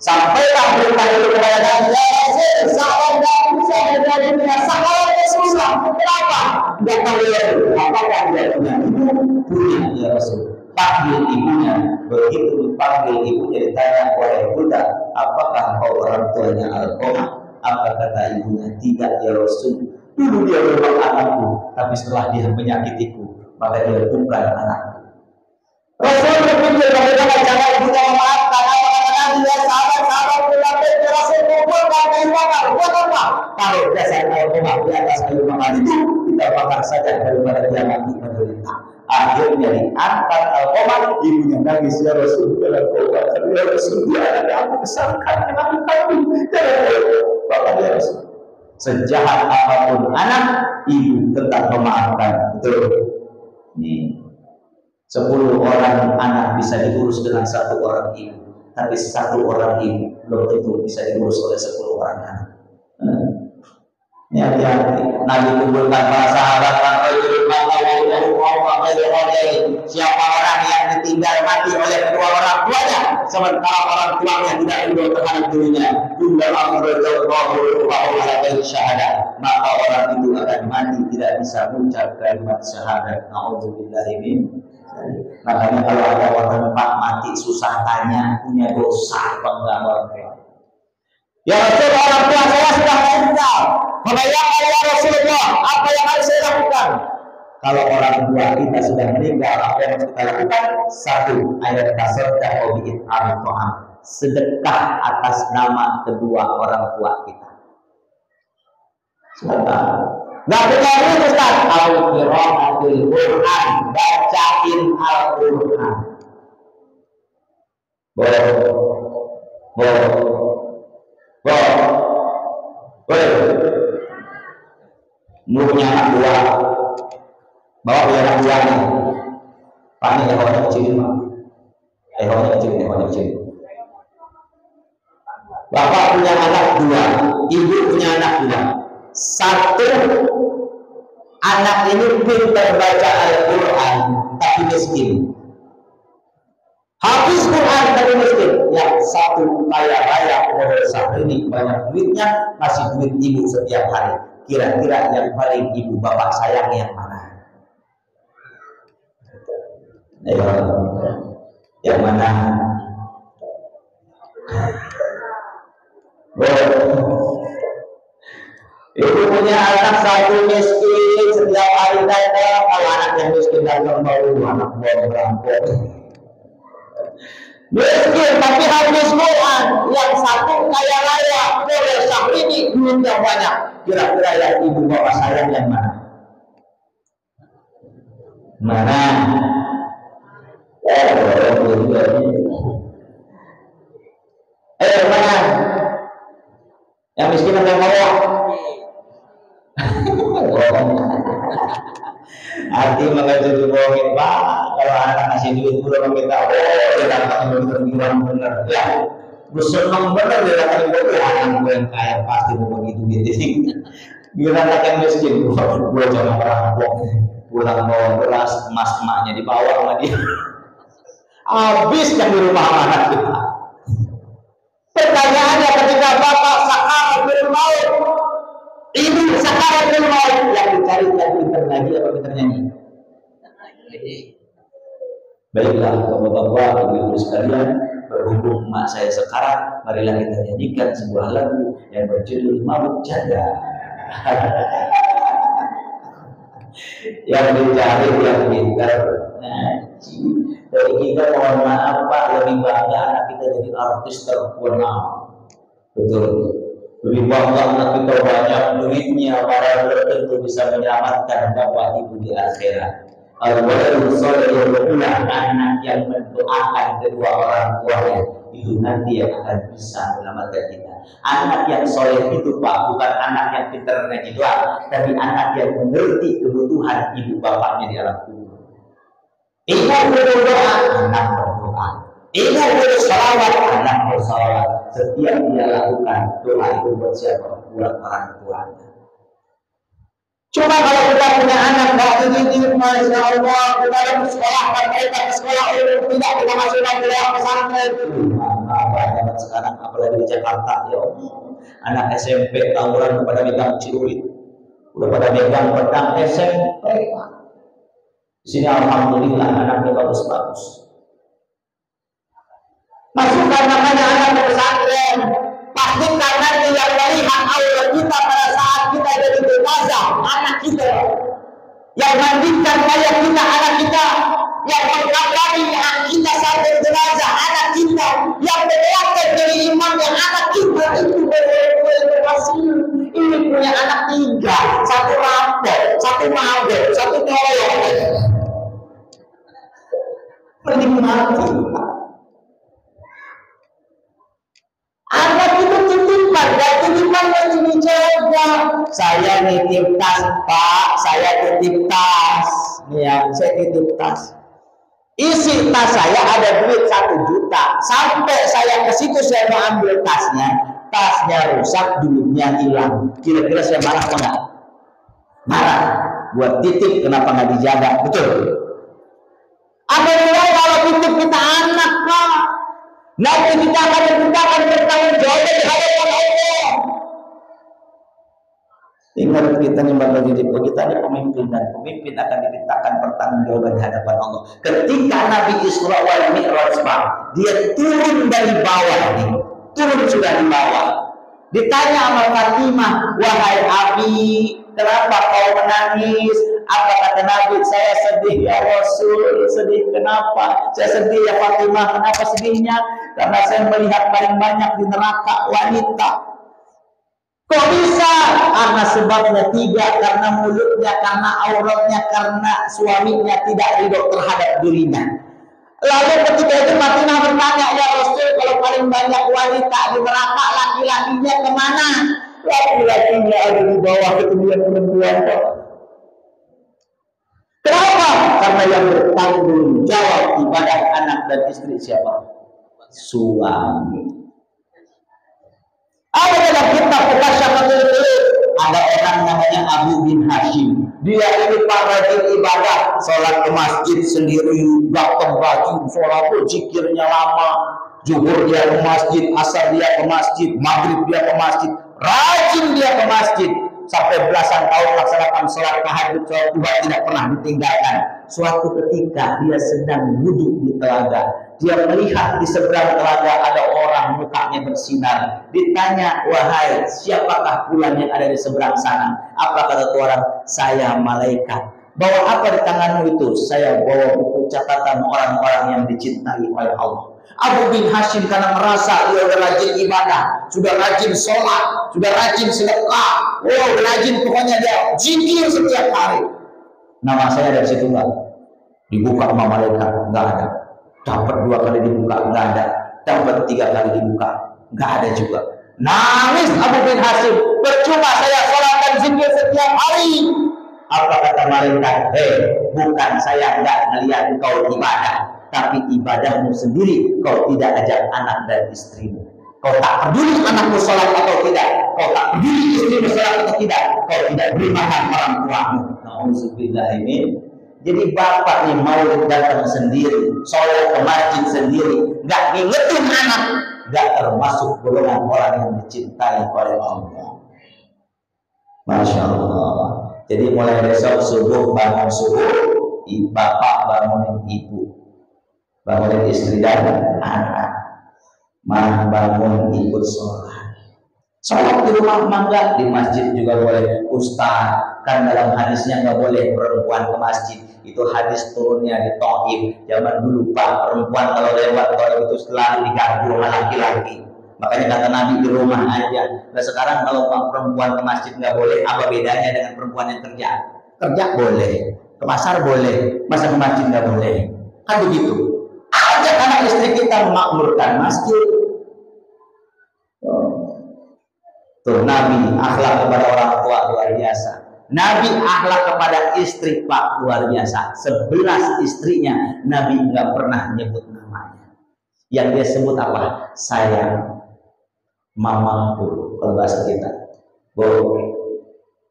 B: Sampailah berita itu kepada Nabi, ya Rasul, sahabat nggak bisa menjadi punya sahabat susah. Kenapa? Nggak tahu ya. Apakah dia punya ibu? Punya ya Rasul. Panggil ibunya. Begitu dipanggil ibunya ditanya oleh Bunda, apakah kau orang tuanya Al-Qur'an? Apa kata ibunya? Tidak ya Rasul. Dulu dia memang anakku, tapi setelah dia menyakitiku, maka dia bukan anakku. Rasul berpikir bagaimana cara ibunya memaafkan. Apa kata Nabi? Ya sahabat-sahabat berlapis Rasul kumpulkan keimanan. Buat apa? taruh jasad Alkomah di atas kayu bakar itu, kita bakar saja daripada dia mati menderita. Akhirnya diangkat Alkomah, ibunya nangis, ya Rasul, jangan kau bakar, ya Rasul, dia ada aku besarkan dengan kami, jangan kau bakar, ya Rasul. Sejahat apapun anak, ibu tetap memaafkan. Betul. Nih, 10 orang anak bisa diurus dengan 1 orang ibu, tapi 1 orang ibu belum tentu bisa diurus oleh 10 orang anak. Ini hati-hati. Nabi kumpulkan para sahabat, siapa orang yang ditinggal mati oleh kedua orang tuanya, sementara orang tuanya tidak ridho terhadap dirinya, maka orang itu akan mati tidak bisa mengucap kalimat syahadat. Nauzubillahi min. Makanya kalau ada orang tempat mati susah tanya, punya dosa apa enggak orang. Ya Rasul, orang tua saya sudah meninggal. Bagaimana ya Rasulullah? Apa yang harus saya lakukan? Kalau orang tua kita sudah meninggal, apa yang harus kita lakukan? 1, ayat tasadaq wa bi'it al-ta'am, sedekah atas nama kedua orang tua kita. Sedekah. Nggak punya duit Ustaz, al-qiraatul Quran, bacain Al-Quran. Boleh. Punya anak 2, bawa punya anak 2 nih. Pak ini ekornya kecil Pak. Ekornya kecil. Bapak punya anak 2, ibu punya anak 2. 1 anak ini pintar baca Al-Quran tapi miskin. Habis Quran tapi miskin. Yang 1 kaya raya model Syahrini, banyak duitnya, ngasih duit ibu setiap hari. Kira-kira yang paling ibu bapak sayang yang mana? Yang mana? Ibu punya anak 1 miskin, setiap hari datang. Kalau anak yang miskin datang baru anak buah berampok. Miskin tapi habis Quran. Yang 1 kaya raya, boleh Syahrini, duitnya banyak. Kira-kira yang ibu bapak sayang yang mana? Mana? Mana? Yang miskin atau yang kaya? Arti mengajar dibohongin Pak. Kalau anak ngasih duit udah kita, dia dapat bener ya. Gue seneng bener dia dapat duit. Anak gue yang kaya pasti mau bagi duit ini. Bila anak yang miskin, gue jangan merampok. Pulang bawa beras, emas emaknya dibawa sama dia. Habis yang di rumah anak kita. Pertanyaannya ketika bapak sakaratul maut, ibu sakaratul maut, yang dicari yang pintar lagi apa pintar nyanyi? Baiklah bapak-bapak, ibu-ibu sekalian, berhubung mak saya sekarang, marilah kita nyanyikan sebuah lagu yang berjudul Mabuk Janda. Yang dicari yang pintar ngaji. Dari kita mohon maaf Pak, lebih bangga anak kita jadi artis terkenal. Betul. Lebih bangga anak kita banyak duitnya, para belum tentu bisa menyelamatkan bapak ibu di akhirat. Al-waladul shalihul anak yang mendoakan kedua orang tuanya itu nanti yang akan bisa menyelamatkan kita. Anak yang soleh itu Pak, bukan anak yang pintar ngaji doang, tapi anak yang mengerti kebutuhan ibu bapaknya di alam kubur. Ingat berdoa, anak berdoa. Ingat bersalawat, anak bersalawat. Setiap dia lakukan doa itu buat siapa? Buat orang tuanya. Cuma kalau kita punya anak ini Masya Allah, kita harus sekolahkan mereka ke sekolah umum, tidak kita masukkan ke dalam pesantren. Banyak sekarang, apalagi di Jakarta, ya anak SMP tawuran pada megang celurit, udah pada megang pedang SMP. Di sini alhamdulillah anaknya bagus-bagus. Masukkan namanya anak ke pesantren. Pastikan nanti yang melihat aurat kita pada saat kita jadi jenazah, anak kita. Yang mandikan mayat kita, anak kita. Yang mengkabari kita saat berjenazah, anak kita. Yang menguatkan dari imam yang anak kita itu berhasil. Ini punya anak 3, satu rampok, satu mabuk, satu nyolong. Mending mati. Anak itu titipan, dan titipan mesti dijaga. Saya nitip tas, Pak, saya titip tas. Ya, saya titip tas. Isi tas saya ada duit 1 juta. Sampai saya ke situ saya mau ambil tasnya, tasnya rusak, duitnya hilang. Kira-kira saya marah apa enggak? Marah. Buat titip kenapa nggak dijaga? Betul. Apabila kalau titip kita anak, Pak, nanti kita akan bertanggung jawab di hadapan Allah. Ingat kita nih bakal jadi kita ini pemimpin, dan pemimpin akan dimintakan pertanggungjawaban di hadapan Allah. Ketika Nabi Isra wal Mi'raj, dia turun dari bawah nih, turun sudah di bawah. Ditanya sama Fatimah, wahai Abi, kenapa kau menangis? Apa kata Nabi? Saya sedih ya Rasul. Sedih kenapa? Saya sedih ya Fatimah. Kenapa sedihnya? Karena saya melihat paling banyak di neraka wanita. Kok bisa? Karena sebabnya 3, karena mulutnya, karena auratnya, karena suaminya tidak ridho terhadap dirinya. Lalu ketika itu Fatimah bertanya, ya Rasul, kalau paling banyak wanita di neraka, laki-lakinya kemana? Laki-lakinya ada di bawah kemudian perempuan. Kenapa? Karena yang bertanggung jawab ibadah anak dan istri siapa? Suami. Ada dalam kitab Tasyafatul Qulub, ada orang namanya Abu bin Hashim. Dia ini rajin ibadah, sholat ke masjid sendiri, datang rajin sholat, zikirnya lama. Zuhur dia ke masjid, asar dia ke masjid, maghrib dia ke masjid, rajin dia ke masjid. Sampai belasan tahun melaksanakan sholat tahajud, sholat duha tidak pernah ditinggalkan. Suatu ketika dia sedang duduk di telaga, dia melihat di seberang telaga ada orang mukanya bersinar. Ditanya, wahai siapakah bulan yang ada di seberang sana? Apa kata tu orang? Saya malaikat. Bawa apa di tanganmu itu? Saya bawa buku catatan orang-orang yang dicintai oleh Allah. Abu bin Hashim karena merasa dia sudah rajin ibadah, sudah rajin sholat, sudah rajin sedekah, rajin, pokoknya dia zikir setiap hari. Nama saya dari situ enggak dibuka sama malaikat, enggak ada. Dapat 2 kali dibuka, enggak ada. Dapat 3 kali dibuka, enggak ada juga. Nangis Abu bin Hashim, percuma saya sholat dan zikir setiap hari. Apa kata malaikat? Bukan saya enggak melihat engkau ibadah, tapi ibadahmu sendiri kau tidak ajak anak dan istrimu. Kau tak peduli anakmu sholat atau tidak, kau tak peduli istrimu sholat atau tidak, kau tidak beri makan orang tuamu. Nauzubillahimin. Jadi bapak nih mau datang sendiri, sholat ke masjid sendiri, nggak ngingetin anak, nggak termasuk golongan orang yang dicintai oleh Allah. Masya Allah. Jadi mulai besok subuh bangun subuh, bapak bangunin ibu, bangunin istri dan anak, bangun ikut sholat. Sholat di rumah enggak, di masjid juga boleh. Ustaz, kan dalam hadisnya nggak boleh perempuan ke masjid. Itu hadis turunnya di Taif. Zaman dulu Pak, perempuan kalau lewat kalau itu selalu diganggu sama laki-laki. Makanya kata Nabi di rumah aja. Nah sekarang kalau perempuan ke masjid nggak boleh, apa bedanya dengan perempuan yang kerja? Kerja boleh, ke pasar boleh, masa ke masjid nggak boleh? Kan begitu. Ajak anak istri kita memakmurkan masjid. Tuh Nabi akhlak kepada orang tua luar biasa. Nabi akhlak kepada istri Pak luar biasa. 11 istrinya Nabi nggak pernah nyebut namanya. Yang dia sebut apa? Sayang, mamaku, kalau bahasa kita. Bu,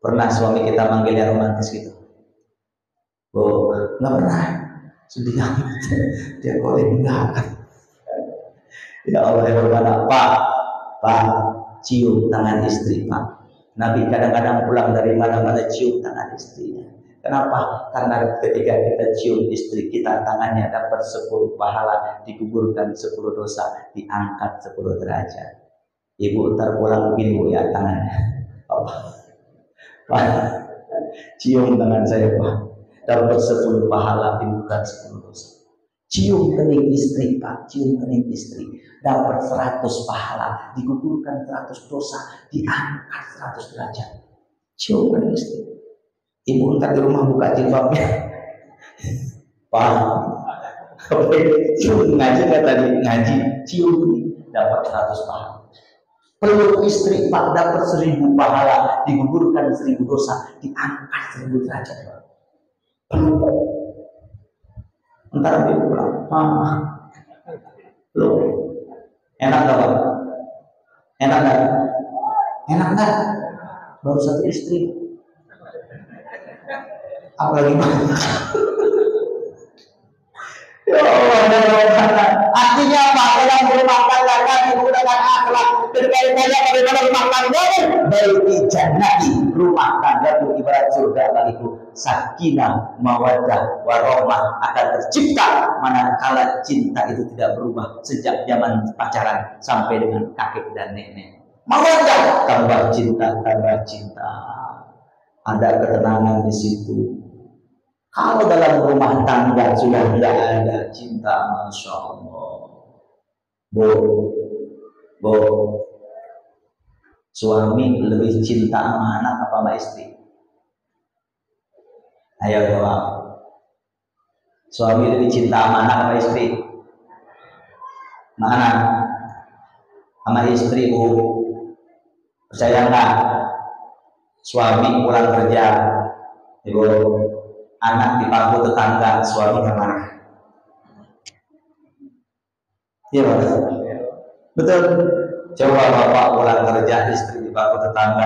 B: pernah suami kita manggilnya romantis gitu? Bu, nggak pernah. Sedih amat. Dia boleh enggak. Ya Allah yang bermana, Pak, cium tangan istri Pak. Nabi kadang-kadang pulang dari mana-mana cium tangan istrinya. Kenapa? Karena ketika kita cium istri kita, tangannya dapat 10 pahala, dikuburkan 10 dosa, diangkat 10 derajat. Ibu ntar pulang begini ya tangannya. Pak, cium tangan saya Pak, dapat 10 pahala, dibuka 10 dosa. Cium kening istri, Pak, cium kening istri. Dapat 100 pahala, digugurkan 100 dosa, diangkat 100 derajat. Cium kening istri. Ibu entar di rumah buka jilbabnya. Pak, cium ngaji kan tadi, ngaji, cium dapat 100 pahala. Peluk istri, Pak, dapat 1000 pahala, digugurkan 1000 dosa, diangkat 1000 derajat. Peluk. Entar dia pulang, Mama, lu enak gak Pak? Enak gak? Enak gak? Baru 1 istri, apalagi banyak. Ya Allah, artinya apa? Dalam rumah tangga kami menggunakan akhlak berkali-kali bagaimana rumah tangga baiki jannati, rumah tangga itu ibarat surga bagiku. Sakinah, mawaddah, warahmah akan tercipta manakala cinta itu tidak berubah sejak zaman pacaran sampai dengan kakek dan nenek. Mawaddah, tambah cinta, tambah cinta. Ada ketenangan di situ. Kalau dalam rumah tangga sudah tidak ada cinta, Masya Allah. Bu, suami lebih cinta sama anak apa sama istri? Ayo jawab. Suami lebih cinta sama anak apa istri? Mana? Sama istri, Bu. Percaya nggak? Suami pulang kerja, Ibu, anak di pangku tetangga, suami kemana? Iya betul. Betul. Coba bapak pulang kerja, istri di pangku tetangga.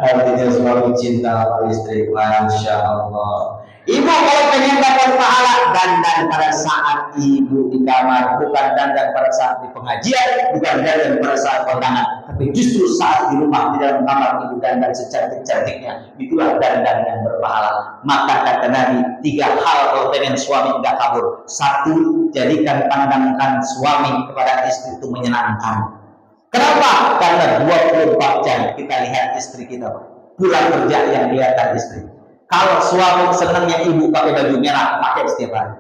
B: Artinya suami cinta sama istri, Masya Allah. Ibu kalau pengen dapat pahala, dandan pada saat ibu di kamar, bukan dandan pada saat di pengajian, bukan dandan pada saat kondangan, tapi justru saat di rumah di dalam kamar ibu dandan secantik-cantiknya, itulah dandan yang berpahala. Maka kata Nabi, 3 hal kalau pengen suami tidak kabur. 1, jadikan pandangan suami kepada istri itu menyenangkan. Kenapa? Karena 24 jam kita lihat istri kita, pulang kerja yang kelihatan istri. Kalau suami senangnya ibu pakai baju merah, pakai setiap hari.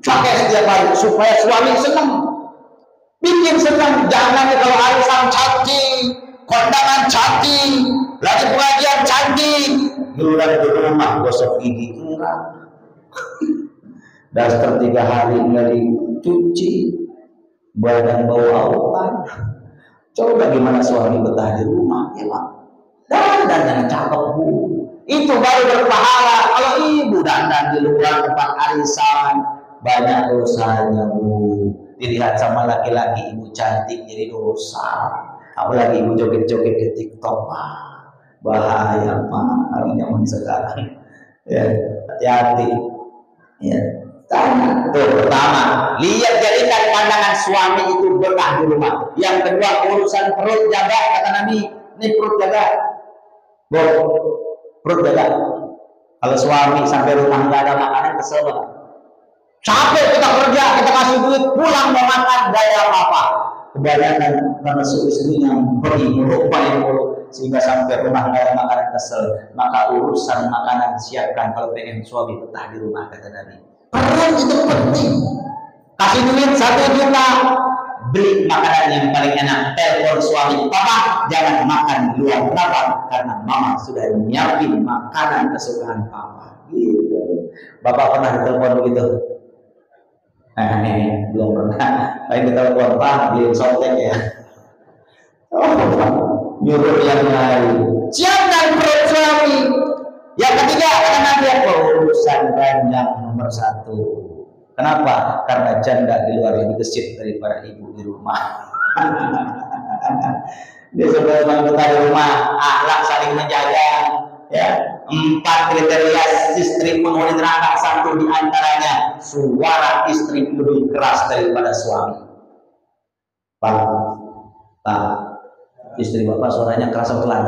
B: Pakai setiap hari supaya suami senang. Bikin senang. Jangan kalau arisan cantik, kondangan cantik, lagi pengajian cantik, giliran di rumah gosok gigi enggak. Daster 3 hari nggak dicuci, badan bau autan. Coba gimana suami betah di rumah, ya Pak? Dandan yang cakep, Bu, itu baru berpahala. Kalau ibu dandan di luar tempat arisan, banyak dosanya, Bu. Dilihat sama laki-laki ibu cantik jadi dosa. Apalagi ibu joget-joget di TikTok, bahaya Pak, hari zaman sekarang. Ya, hati-hati. Ya, tanya. Tuh, pertama, lihat jadikan pandangan suami itu betah di rumah. Yang kedua, urusan perut jaga, kata Nabi. Ini perut jaga. Bu, perut jaga. Kalau suami sampai rumah nggak ada makanan, kesel banget. Capek kita kerja, kita kasih duit, pulang mau makan, gak ada apa-apa. Kebanyakan karena istrinya beri mulu, sehingga sampai rumah nggak ada makanan, kesel. Maka urusan makanan siapkan kalau pengen suami betah di rumah, kata Nabi. Perut itu penting. Kasih duit 1 juta, beli makanan yang paling enak. Telepon suami, Papa jangan makan di luar. Kenapa? Karena Mama sudah nyiapin makanan kesukaan Papa. Gitu. Bapak pernah ditelepon begitu? Belum pernah. Paling ditelepon, Pak beli sotek ya. Oh, nyuruh yang lain. Siapkan perut suami. Yang ketiga, karena dia urusan ranjang nomor 1. Kenapa? Karena janda di luar lebih gesit daripada ibu di rumah. Dia sudah menganggota di rumah, akhlak saling menjaga. Ya, 4 kriteria istri penghuni neraka, 1 di antaranya suara istri lebih keras daripada suami. Pak, istri bapak suaranya keras atau pelan?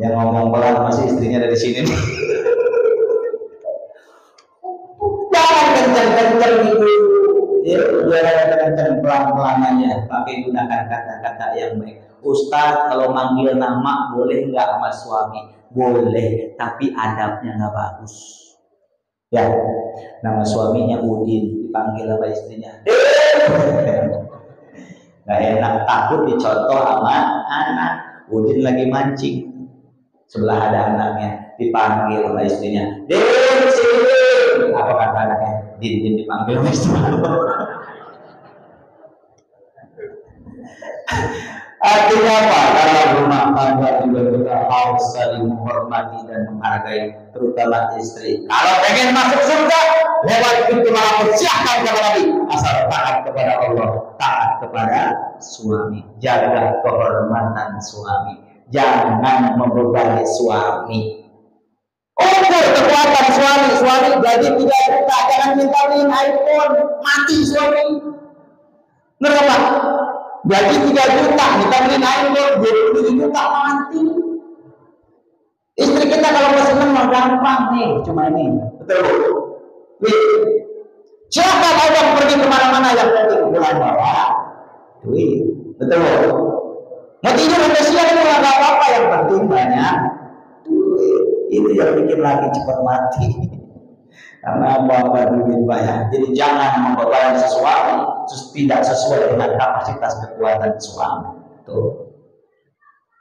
B: Yang ngomong pelan masih istrinya dari sini nih. Jangan kencang-kencang gitu, Kencang pelan-pelan aja, pakai gunakan kata-kata yang baik. Ustaz, kalau manggil nama boleh nggak sama suami? Boleh, tapi adabnya nggak bagus. Ya, nama suaminya Udin, dipanggil sama istrinya. Nggak enak, takut dicontoh sama anak. Udin lagi mancing, sebelah ada anaknya, dipanggil sama istrinya. Din, sini. Apa kata anaknya? Din dipanggil sama istrinya. Artinya apa? Dalam rumah tangga juga kita harus saling menghormati dan menghargai, terutama istri. Kalau pengen masuk surga, lewat pintu malapun siapkan kepada Nabi. Asal taat kepada Allah, taat kepada suami. Jaga kehormatan suami. Jangan membebani suami. Ukur kekuatan suami jadi 3 juta. Jangan minta beliin iPhone, mati suami. Kenapa? Gaji 3 juta, kita beliin iPhone 27 juta, mati. Istri kita kalau mau seneng mau gampang nih, cuma ini. Betul Bu? Silakan orang pergi kemana-mana, yang penting pulang bawa duit. Betul Bu? Mau tidur sampai siang itu nggak apa-apa, yang penting banyak duit. Itu yang bikin laki cepat mati. Karena apa duit banyak. Jadi jangan membebani sesuatu tidak sesuai dengan kapasitas kekuatan suami. Tuh.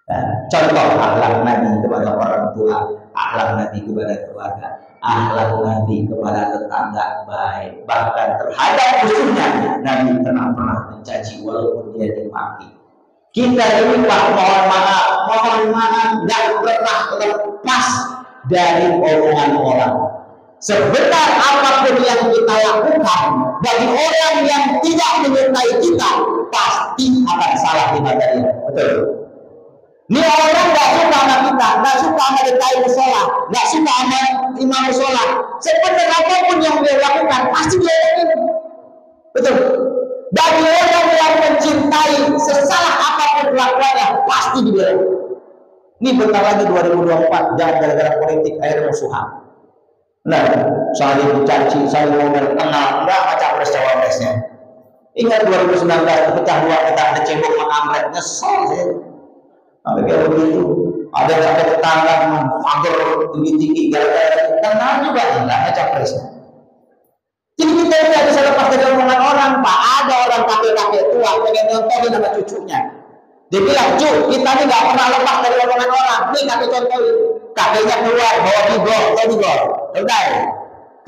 B: Nah, contoh akhlak Nabi kepada orang tua, akhlak Nabi kepada keluarga, akhlak Nabi kepada tetangga baik. Bahkan terhadap musuhnya Nabi pernah mencaci walaupun dia dimaki. Kita ini mohon maaf, tidak pernah lepas dari omongan orang. Sebenar apapun yang kita lakukan, bagi orang yang tidak menyertai kita, pasti akan salah di mata dia. Betul. Ini orang nggak suka sama kita, nggak suka sama dai musola, nggak suka sama imam musola. Sebenar apapun yang dia lakukan, pasti dia ingin. Betul. Bagi orang yang mencintai, sesalah apapun kelakuannya, pasti dibela. Ini bentar lagi 2024, jangan gara-gara politik akhirnya musuhan. Nah, saling mencaci, saling ngomel, kenal, enggak macam capres cawapresnya. Ingat 2019 pecah dua, kita ada cebok makamret, nyesel saya. Sampai kayak begitu, ada yang sampai tetangga pagar tinggi-tinggi, gara-gara kenal juga enggak macam capresnya. Jadi kita tidak bisa lepas dari omongan orang, Pak. Ada orang kakek-kakek tua pengen nyontohin sama cucunya. Dia bilang, "Cu, kita ini nggak pernah lepas dari omongan orang." Nih kakek contohin. Kakeknya keluar bawa digol, udah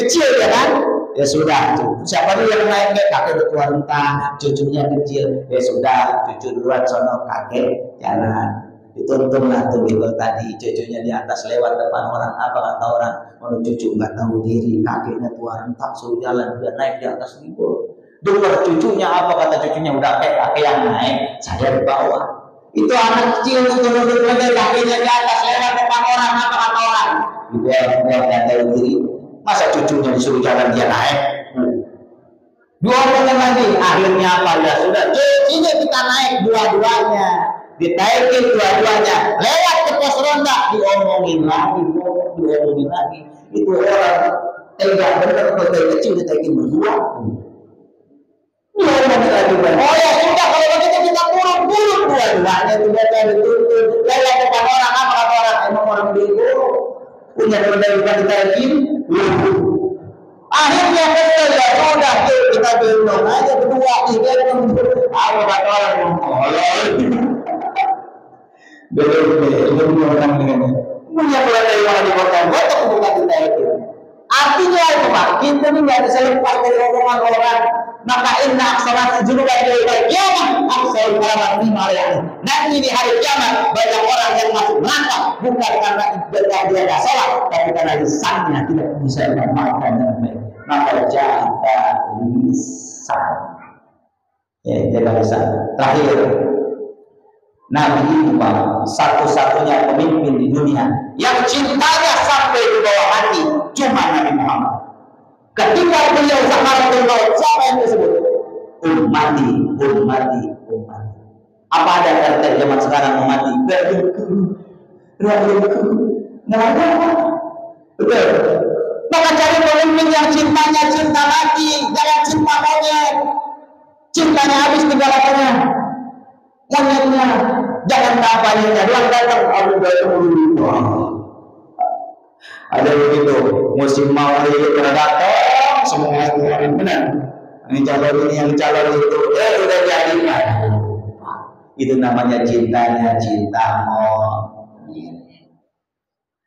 B: kecil ya kan? Ya sudah, siapa dulu yang naik kakek tua rentah, cucunya kecil, ya sudah, cucu duluan sono, kakek jalan. Dituntun tuh gitu tadi, cucunya di atas lewat depan orang, apa kata orang? Kalau cucu nggak tahu diri, kakeknya tua rentah suruh jalan, dia naik di atas digol. Dengar cucunya apa kata cucunya, udah kakek yang naik, saya di bawah. Itu anak kecil turun kakinya di atas lewat depan orang, apa kata orang? Itu orang nggak tahu diri. Masa cucunya disuruh jalan dia naik? Dua orang lagi, akhirnya apa ya sudah, cucunya kita naik dua-duanya, ditaikin dua-duanya, lewat ke pos ronda, diomongin lagi. Itu orang tidak benar betul kecil ditaikin berdua. Oh ya sudah, kalau begitu kita turun dua-duanya sudah dituntun. Lewat depan orang, apa kata orang? Emang orang bego punya bukan ditaikin. Akhirnya kesel ya sudah, kita gendong aja berdua, tiga apa kata orang? Betul orang ini punya dari orang di kota, betul bukan ditaikin. Artinya itu Pak, kita ini nggak bisa lepas dari omongan orang. Maka inna aksara junuban dari kiamat aksara kalamat lima yang nanti di hari kiamat banyak orang yang masuk neraka bukan karena ibadah dia tidak sholat, tapi karena lisannya tidak bisa diamalkan dengan baik. Maka jaga lisan. Ya, jaga lisan. Terakhir, Nabi itu Pak, satu-satunya pemimpin di dunia yang cintanya sampai di bawah hati cuma Nabi Muhammad. Ketika beliau sakaratul maut, siapa yang disebut? Ummati. Apa ada RT zaman sekarang mati? Rakyatku. Nggak ada. Betul. Maka cari pemimpin yang cintanya cinta mati, jangan cinta monyet. Cintanya habis tiga-tiganya. Monyetnya, jangan kampanyenya. Doang datang, aku datang dulu. Ada begitu, musim mawar itu pernah datang, semua orang benar. Ini calon ini, yang calon itu, udah jadi. Itu namanya cintanya cinta monyet.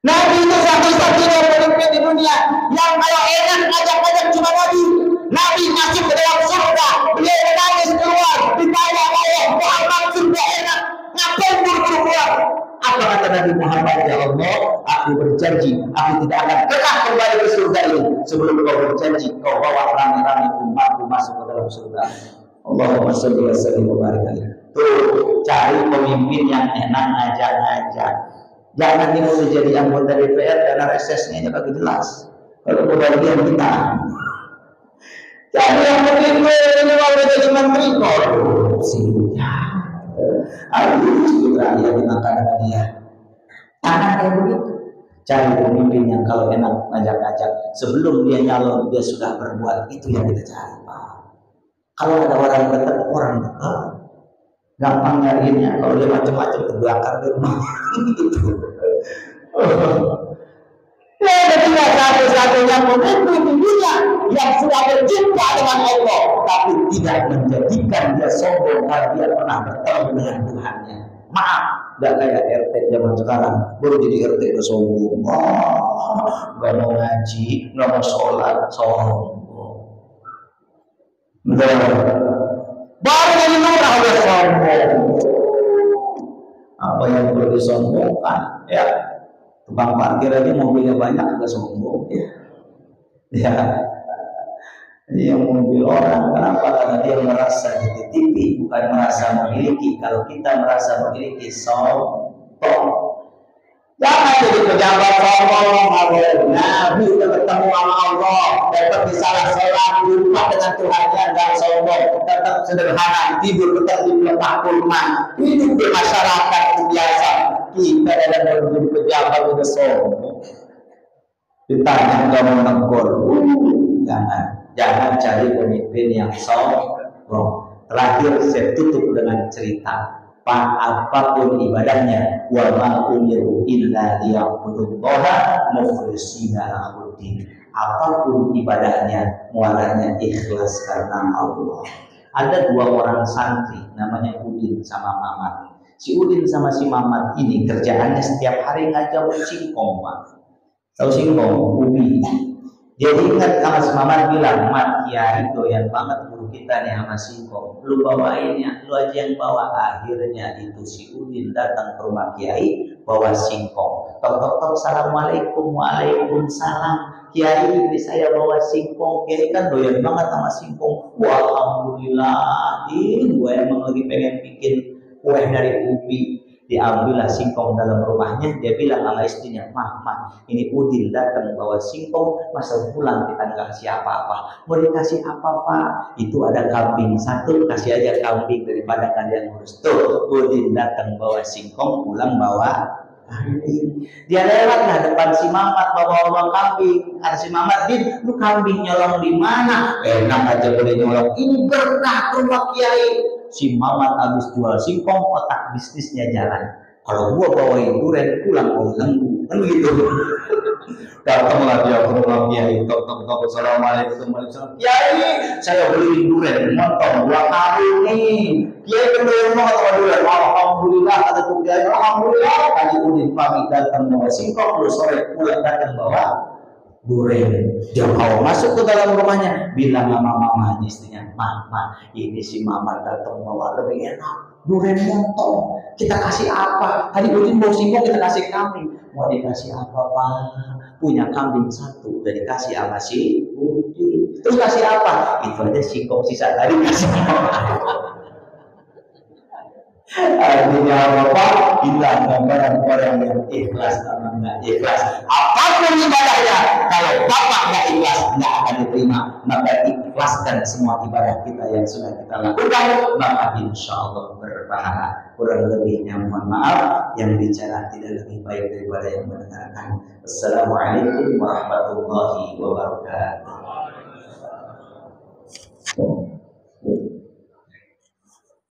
B: Nabi itu satu-satunya pemimpin di dunia yang kalau enak ngajak-ngajak cuma Nabi. Nabi masuk ke dalam surga, beliau menangis keluar, ditanya Allah, Muhammad surga enak, ngapain buru-buru keluar? Apa kata Nabi Muhammad? Ya Allah, aku berjanji, aku tidak akan pernah kembali ke surga ini sebelum kau berjanji kau bawa rame-rame umatku masuk ke dalam surga. Allahumma sholli wa sallim wa barik alaihi. Tuh, cari pemimpin yang enak ngajak-ngajak. Jangan dia mau jadi anggota DPR karena resesnya aja bagi jelas. Kalau kebagian kita, jadi yang begitu ini mau jadi menteri korupsi. Aku disebut rakyat dimakan dia. Anak kayak begitu. Cari pemimpin yang kalau enak ngajak-ngajak. Sebelum dia nyalon dia sudah berbuat, itu yang kita cari, Pak. Kalau ada orang dekat, gampang nyariinnya. Kalau dia macam-macam terbakar di rumah. Ya, ketika satu-satunya pemimpin di dunia yang sudah berjumpa dengan Allah, tapi tidak menjadikan dia sombong karena dia pernah bertemu dengan Tuhannya. Maaf, tidak kayak RT zaman sekarang, baru jadi RT udah sombong. Gak mau ngaji, gak mau sholat, sombong. Baru jadi lurah udah sombong. Apa yang perlu disombongkan? Ya, tukang parkir aja mobilnya banyak udah sombong. Ya, yang mobil orang kenapa? Karena dia merasa dititipi, bukan merasa memiliki. Kalau kita merasa memiliki, sombong. Jangan jadi pejabat sombong. Nabi udah ketemu sama Allah, dapat di salah sholat, lupa dengan Tuhannya, dan sombong. Tetap sederhana, tidur tetap di letak kurma, hidup di masyarakat biasa. Kita dalam menjadi pejabat udah sombong. Ditanya nggak mau negur, jangan cari pemimpin yang sombong. Terakhir saya tutup dengan cerita. Apapun ibadahnya, wa ma umiru illa liya'budullaha mukhlishina lahuddin. Apapun ibadahnya, muaranya ikhlas karena Allah. Ada dua orang santri, namanya Udin sama Mamat. Si Udin sama si Mamat ini kerjaannya setiap hari ngajak singkong, Pak. Tahu singkong? Ubi. Jadi ingat sama si Mamat bilang, Mat, Kiai doyan banget guru kita nih sama singkong. Lu bawainnya, lu aja yang bawa. Akhirnya itu si Udin datang ke rumah Kiai bawa singkong. Tok, assalamualaikum, waalaikumsalam. Kiai, ini saya bawa singkong. Kiai kan doyan banget sama singkong. Wah, alhamdulillah, gue emang lagi pengen bikin kue dari ubi. Diambillah singkong dalam rumahnya. Dia bilang sama istrinya, Mah, ini Udin datang bawa singkong, masa pulang kita nggak kasih apa-apa. Mau dikasih apa-apa? Itu ada kambing satu, kasih aja kambing daripada kalian ngurus. Tuh, Udin datang bawa singkong, pulang bawa kambing. Dia lewatlah depan si Mamat bawa kambing. Ada si Mamat, Din, lu kambing nyolong di mana? Enak aja boleh nyolong. Ini berkah rumah Kiai. Si Mamat habis jual singkong, otak bisnisnya jalan. Kalau gua bawain durian pulang bawa lembu, kan begitu. Datanglah dia ke rumah Kiai, tok, assalamualaikum, Kiai, saya beli durian, montong 2 karung nih. Kiai beli mau atau durian? Alhamdulillah, kata tuh Kiai, alhamdulillah. Tadi Udin pagi datang bawa singkong, lu sore pulang datang bawa durian. Dia kalau masuk ke dalam rumahnya, bilang sama mamanya istrinya, Mama, ini si Mama datang bawa lebih enak durian montong. Kita kasih apa? Tadi Udin bawa singkong, kita kasih kambing. Mau dikasih apa, Pak? Punya kambing satu, udah dikasih sama si Udin. Terus kasih apa? Itu aja singkong sisa tadi kasih. Artinya apa? Inilah gambaran orang yang ikhlas sama nggak ikhlas. Apapun ibadahnya, kalau bapak nggak ikhlas, nggak akan diterima. Maka mengikhlaskan semua ibadah kita yang sudah kita lakukan, maka insya Allah berpahala. Kurang lebihnya mohon maaf, yang bicara tidak lebih baik daripada yang mendengarkan. Assalamualaikum warahmatullahi wabarakatuh.